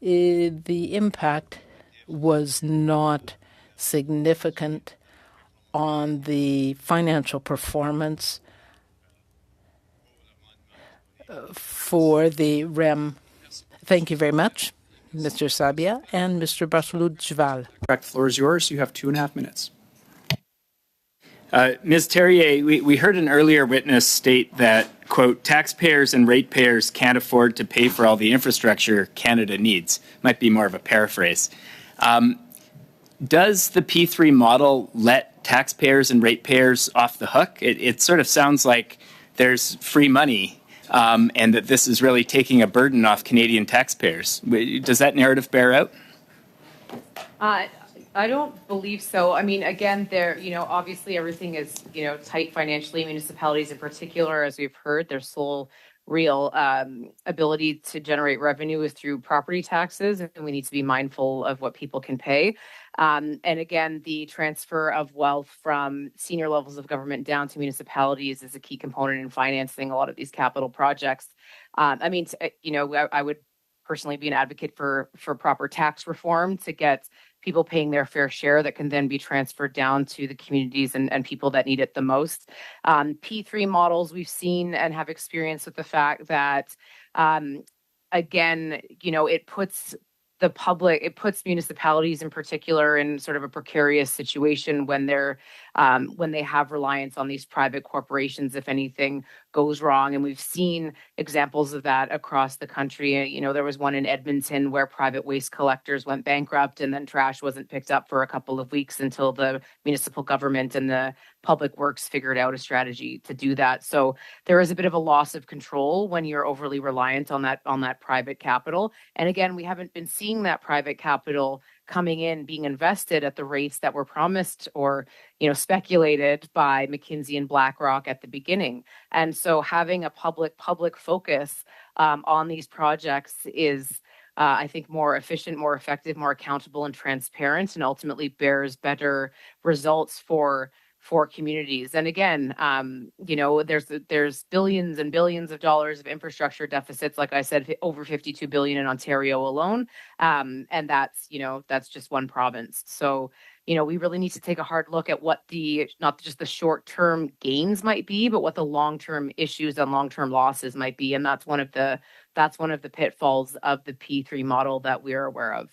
the impact was not significant on the financial performance for the REM. Thank you very much, Mr. Sabia and Mr. Barcelou-Duval. The floor is yours. You have 2.5 minutes. Ms. Terrier, we heard an earlier witness state that, quote, taxpayers and ratepayers can't afford to pay for all the infrastructure Canada needs. Might be more of a paraphrase. Does the P3 model let taxpayers and ratepayers off the hook? It sort of sounds like there's free money and that this is really taking a burden off Canadian taxpayers. Does that narrative bear out? I don't believe so. I mean, again, obviously everything is, tight financially. Municipalities in particular, as we've heard, their sole real ability to generate revenue is through property taxes, and we need to be mindful of what people can pay. And again, the transfer of wealth from senior levels of government down to municipalities is a key component in financing a lot of these capital projects. I would personally be an advocate for proper tax reform to get people paying their fair share that can then be transferred down to the communities and people that need it the most. P3 models we've seen and have experience with the fact that, again, it puts the public, it puts municipalities in particular in sort of a precarious situation when when they have reliance on these private corporations if anything goes wrong. And we've seen examples of that across the country. You know, there was one in Edmonton where private waste collectors went bankrupt and then trash wasn't picked up for a couple of weeks until the municipal government and the public works figured out a strategy to do that. So there is a bit of a loss of control when you're overly reliant on that private capital. And again, we haven't been seeing that private capital coming in, being invested at the rates that were promised or, you know, speculated by McKinsey and BlackRock at the beginning. And so having a public focus on these projects is, I think, more efficient, more effective, more accountable and transparent, and ultimately bears better results for communities. And again, you know, there's billions and billions of dollars of infrastructure deficits, like I said, over 52 billion in Ontario alone. And that's, you know, that's just one province. So, you know, we really need to take a hard look at what not just the short-term gains might be, but what the long-term issues and long-term losses might be. And that's one of the pitfalls of the P3 model that we're aware of.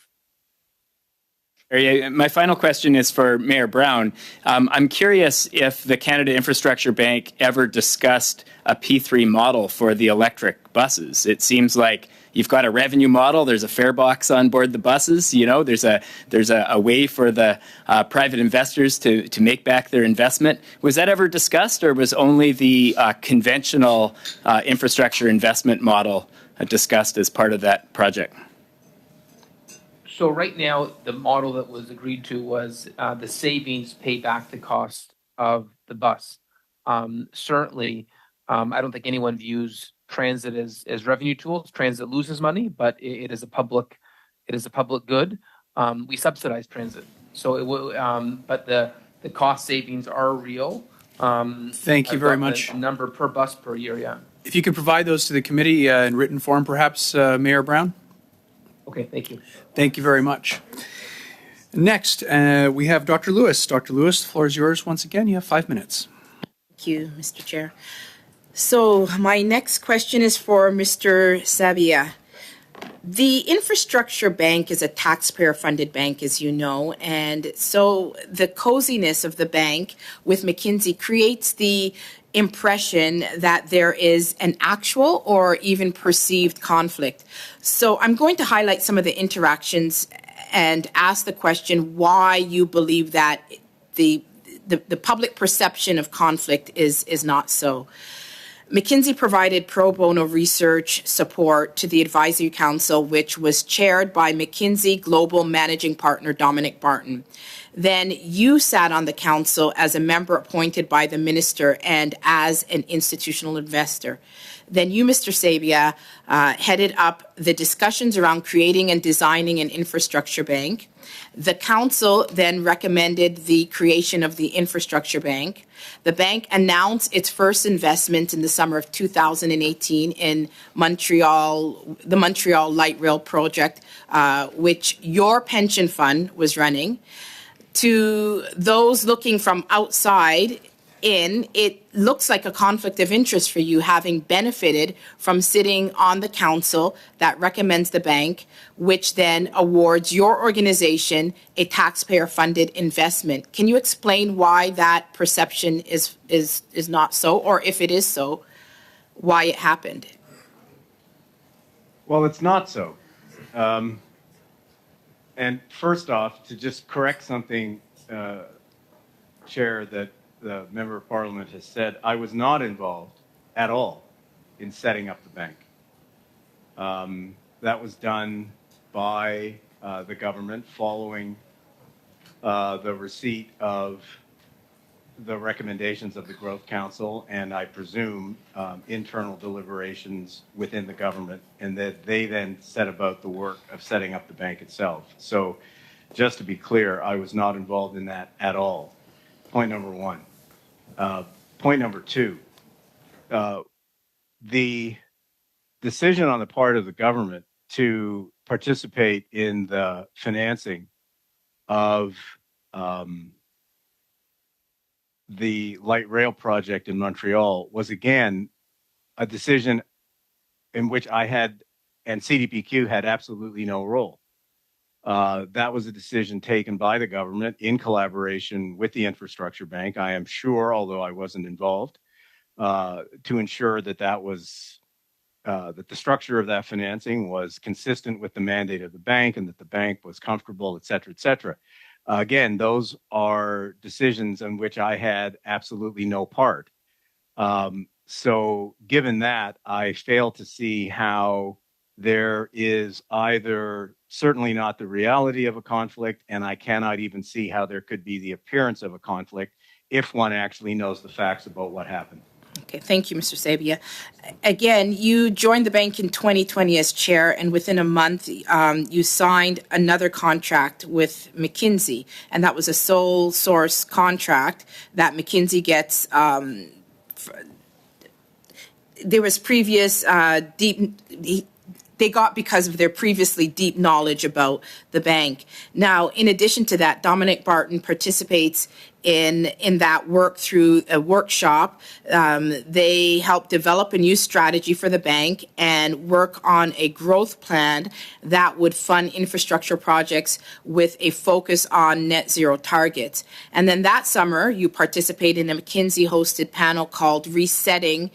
My final question is for Mayor Brown. I'm curious if the Canada Infrastructure Bank ever discussed a P3 model for the electric buses. It seems like you've got a revenue model. There's a fare box on board the buses. You know, there's a way for the private investors to make back their investment. Was that ever discussed, or was only the conventional infrastructure investment model discussed as part of that project? So right now, the model that was agreed to was the savings pay back the cost of the bus. Certainly, I don't think anyone views transit as revenue tools. Transit loses money, but it is a public good. We subsidize transit, so it will. But the cost savings are real. Thank you very much. The number per bus per year, yeah. If you could provide those to the committee in written form, perhaps, Mayor Brown. Okay, thank you. Thank you very much. Next, we have Dr. Lewis. Dr. Lewis, the floor is yours once again. You have 5 minutes. Thank you, Mr. Chair. So my next question is for Mr. Sabia. The Infrastructure Bank is a taxpayer-funded bank, as you know, and so the coziness of the bank with McKinsey creates the impression that there is an actual or even perceived conflict. So I'm going to highlight some of the interactions and ask the question why you believe that the public perception of conflict is not so. McKinsey provided pro bono research support to the Advisory Council, which was chaired by McKinsey Global Managing Partner Dominic Barton. Then you sat on the council as a member appointed by the minister and as an institutional investor. Then you, Mr. Sabia, headed up the discussions around creating and designing an infrastructure bank. The council then recommended the creation of the infrastructure bank. The bank announced its first investment in the summer of 2018 in Montreal, the Montreal Light Rail project, which your pension fund was running. To those looking from outside in, it looks like a conflict of interest for you, having benefited from sitting on the council that recommends the bank, which then awards your organization a taxpayer-funded investment. Can you explain why that perception is not so, or if it is so, why it happened? Well, it's not so. And first off, to just correct something, Chair, that the Member of Parliament has said, I was not involved at all in setting up the bank. That was done by the government following the receipt of the recommendations of the Growth Council and, I presume, internal deliberations within the government, and that they then set about the work of setting up the bank itself. So just to be clear, I was not involved in that at all. Point number one. Point number two, the decision on the part of the government to participate in the financing of the light rail project in Montreal was, again, a decision in which I had and CDPQ had absolutely no role. That was a decision taken by the government in collaboration with the Infrastructure Bank, I am sure, although I wasn't involved, to ensure that that the structure of that financing was consistent with the mandate of the bank and that the bank was comfortable, et cetera, et cetera. Again, those are decisions in which I had absolutely no part. So given that, I fail to see how there is either certainly not the reality of a conflict, and I cannot even see how there could be the appearance of a conflict if one actually knows the facts about what happened. Okay, thank you, Mr. Sabia. Again, you joined the bank in 2020 as chair, and within a month, you signed another contract with McKinsey, and that was a sole source contract that McKinsey gets. There was previous they got because of their previously deep knowledge about the bank. Now, in addition to that, Dominic Barton participates in that work through a workshop. They help develop a new strategy for the bank and work on a growth plan that would fund infrastructure projects with a focus on net zero targets. And then that summer, you participate in a McKinsey-hosted panel called Resetting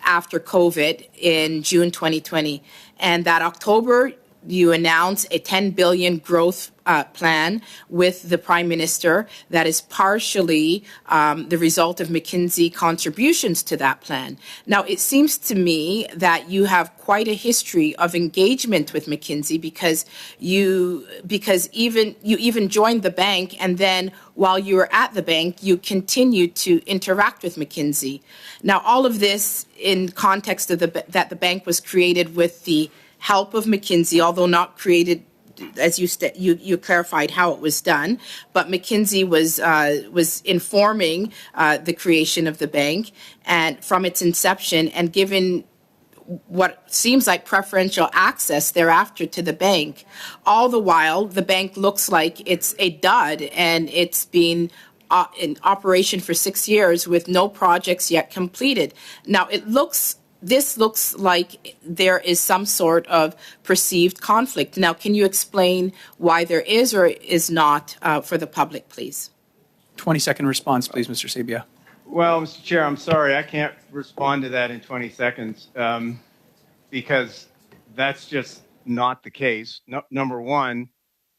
After COVID in June 2020. And that October, you announced a $10 billion growth plan with the Prime Minister that is partially the result of McKinsey contributions to that plan. Now, it seems to me that you have quite a history of engagement with McKinsey because you even joined the bank, and then while you were at the bank, you continued to interact with McKinsey. Now, all of this in context of that the bank was created with the help of McKinsey, although not created, as you clarified how it was done, but McKinsey was informing the creation of the bank and from its inception, and given what seems like preferential access thereafter to the bank. All the while, the bank looks like it's a dud, and it's been in operation for 6 years with no projects yet completed. Now, this looks like there is some sort of perceived conflict. Now, can you explain why there is or is not for the public, please? 20-second response, please, Mr. Sabia. Well, Mr. Chair, I'm sorry, I can't respond to that in 20 seconds because that's just not the case. Number one,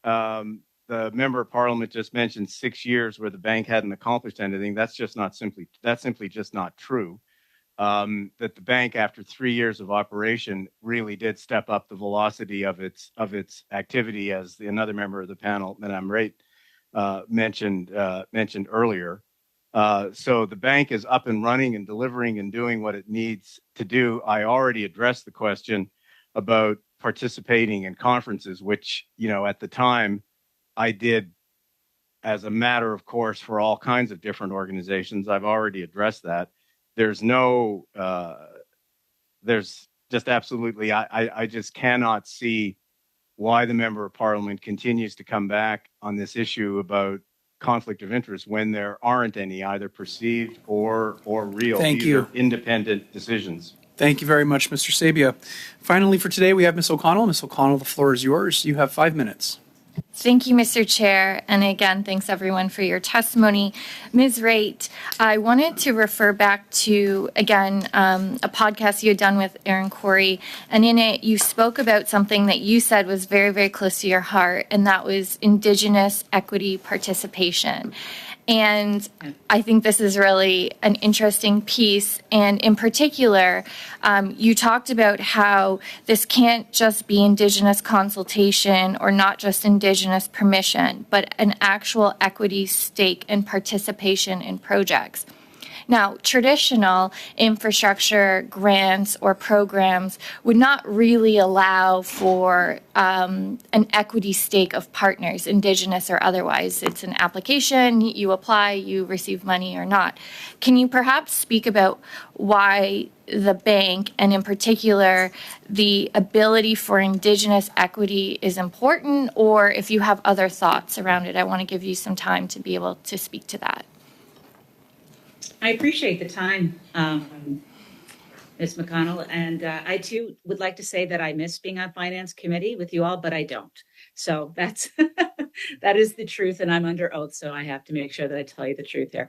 the member of parliament just mentioned 6 years where the bank hadn't accomplished anything. That's simply just not true. That the bank, after 3 years of operation, really did step up the velocity of its activity, as another member of the panel, Madame Raitt, mentioned earlier. So the bank is up and running and delivering and doing what it needs to do. I already addressed the question about participating in conferences, which, at the time I did as a matter of course for all kinds of different organizations. I've already addressed that. There's just absolutely, I just cannot see why the member of parliament continues to come back on this issue about conflict of interest when there aren't any, either perceived or real. Thank you. These are independent decisions. Thank you very much, Mr. Sabia. Finally, for today, we have Ms. O'Connell. Ms. O'Connell, the floor is yours. You have 5 minutes. Thank you, Mr. Chair. And again, thanks everyone for your testimony. Ms. Raitt, I wanted to refer back to, again, a podcast you had done with Aaron Corey. And in it, you spoke about something that you said was very, very close to your heart, and that was Indigenous equity participation. And I think this is really an interesting piece. And in particular, you talked about how this can't just be Indigenous consultation or not just Indigenous permission, but an actual equity stake and participation in projects. Now, traditional infrastructure grants or programs would not really allow for an equity stake of partners, Indigenous or otherwise. It's an application, you apply, you receive money or not. Can you perhaps speak about why the bank, and in particular, the ability for Indigenous equity is important, or if you have other thoughts around it? I want to give you some time to be able to speak to that. I appreciate the time, Ms. McConnell, and I too would like to say that I miss being on Finance Committee with you all, but I don't. So that's that is the truth, and I'm under oath, so I have to make sure that I tell you the truth here.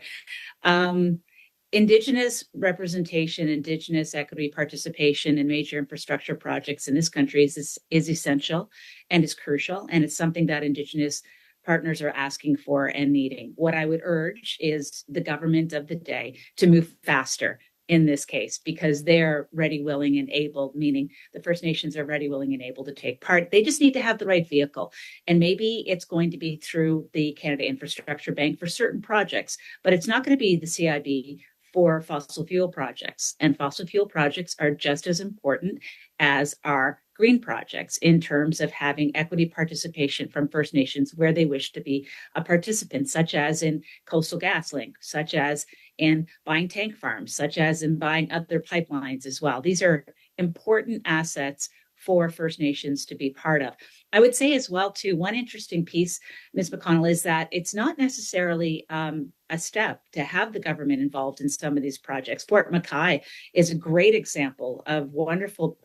Indigenous representation, Indigenous equity participation in major infrastructure projects in this country is essential and is crucial, and it's something that Indigenous partners are asking for and needing. What I would urge is the government of the day to move faster in this case, because they're ready, willing, and able, meaning the First Nations are ready, willing, and able to take part. They just need to have the right vehicle. And maybe it's going to be through the Canada Infrastructure Bank for certain projects, but it's not going to be the CIB for fossil fuel projects. And fossil fuel projects are just as important as our green projects in terms of having equity participation from First Nations where they wish to be a participant, such as in Coastal GasLink, such as in buying tank farms, such as in buying other pipelines as well. These are important assets for First Nations to be part of. I would say as well, too, one interesting piece, Ms. McConnell, is that it's not necessarily a step to have the government involved in some of these projects. Fort McKay is a great example of wonderful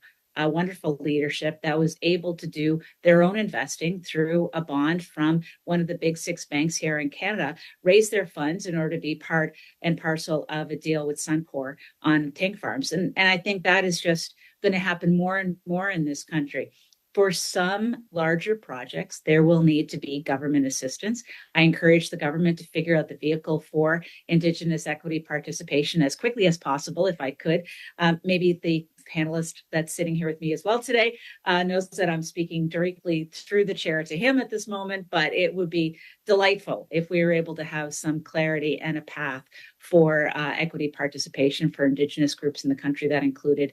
leadership that was able to do their own investing through a bond from one of the big 6 banks here in Canada, raise their funds in order to be part and parcel of a deal with Suncor on tank farms. And I think that is just going to happen more and more in this country. For some larger projects, there will need to be government assistance. I encourage the government to figure out the vehicle for Indigenous equity participation as quickly as possible, if I could. Maybe the panelist that's sitting here with me as well today knows that I'm speaking directly through the chair to him at this moment, but it would be delightful if we were able to have some clarity and a path for equity participation for Indigenous groups in the country that included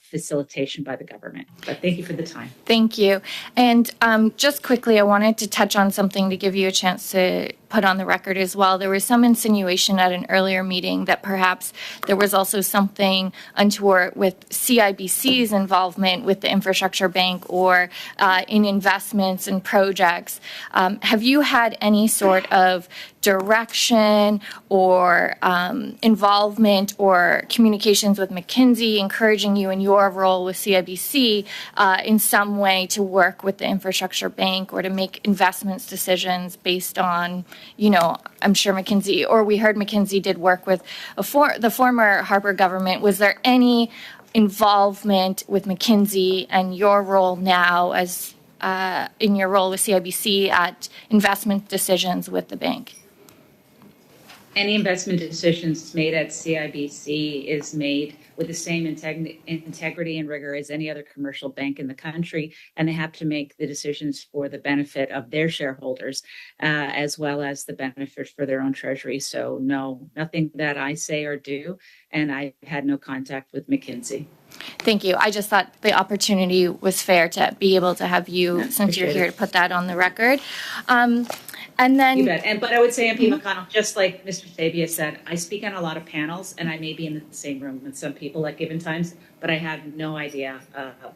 facilitation by the government. But thank you for the time. Thank you. And just quickly, I wanted to touch on something to give you a chance to put on the record as well. There was some insinuation at an earlier meeting that perhaps there was also something untoward with CIBC's involvement with the infrastructure bank or in investments and projects. Have you had any sort of direction or involvement or communications with McKinsey encouraging you in your role with CIBC in some way to work with the infrastructure bank or to make investments decisions based on, I'm sure McKinsey, or we heard McKinsey did work with the former Harper government. Was there any involvement with McKinsey and your role now as in your role with CIBC at investment decisions with the bank? Any investment decisions made at CIBC is made with the same integrity and rigor as any other commercial bank in the country, and they have to make the decisions for the benefit of their shareholders as well as the benefit for their own treasury. So no, nothing that I say or do, and I had no contact with McKinsey. Thank you. I just thought the opportunity was fair to be able to have you, since you're here, to put that on the record. And then, you bet. But I would say, MP McConnell, just like Mr. Sabia said, I speak on a lot of panels, and I may be in the same room with some people at given times, but I have no idea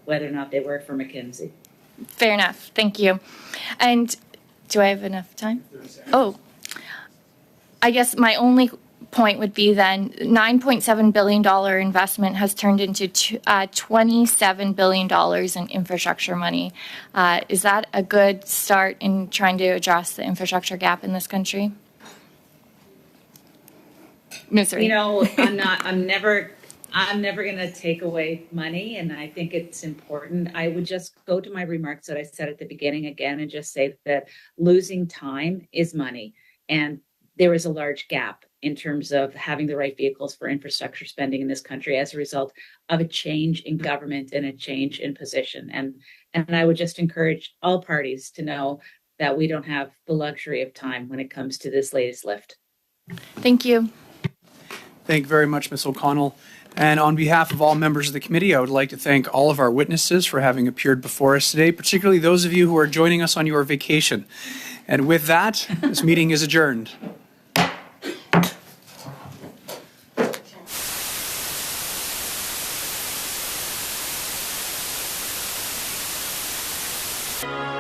whether or not they work for McKinsey. Fair enough. Thank you. And do I have enough time? Oh, I guess my only point would be then $9.7 billion investment has turned into $27 billion in infrastructure money. Is that a good start in trying to address the infrastructure gap in this country? Misery. I'm never going to take away money, and I think it's important. I would just go to my remarks that I said at the beginning again and just say that losing time is money, and there is a large gap in terms of having the right vehicles for infrastructure spending in this country as a result of a change in government and a change in position. And I would just encourage all parties to know that we don't have the luxury of time when it comes to this latest lift. Thank you. Thank you very much, Ms. O'Connell. And on behalf of all members of the committee, I would like to thank all of our witnesses for having appeared before us today, particularly those of you who are joining us on your vacation. And with that, this meeting is adjourned. you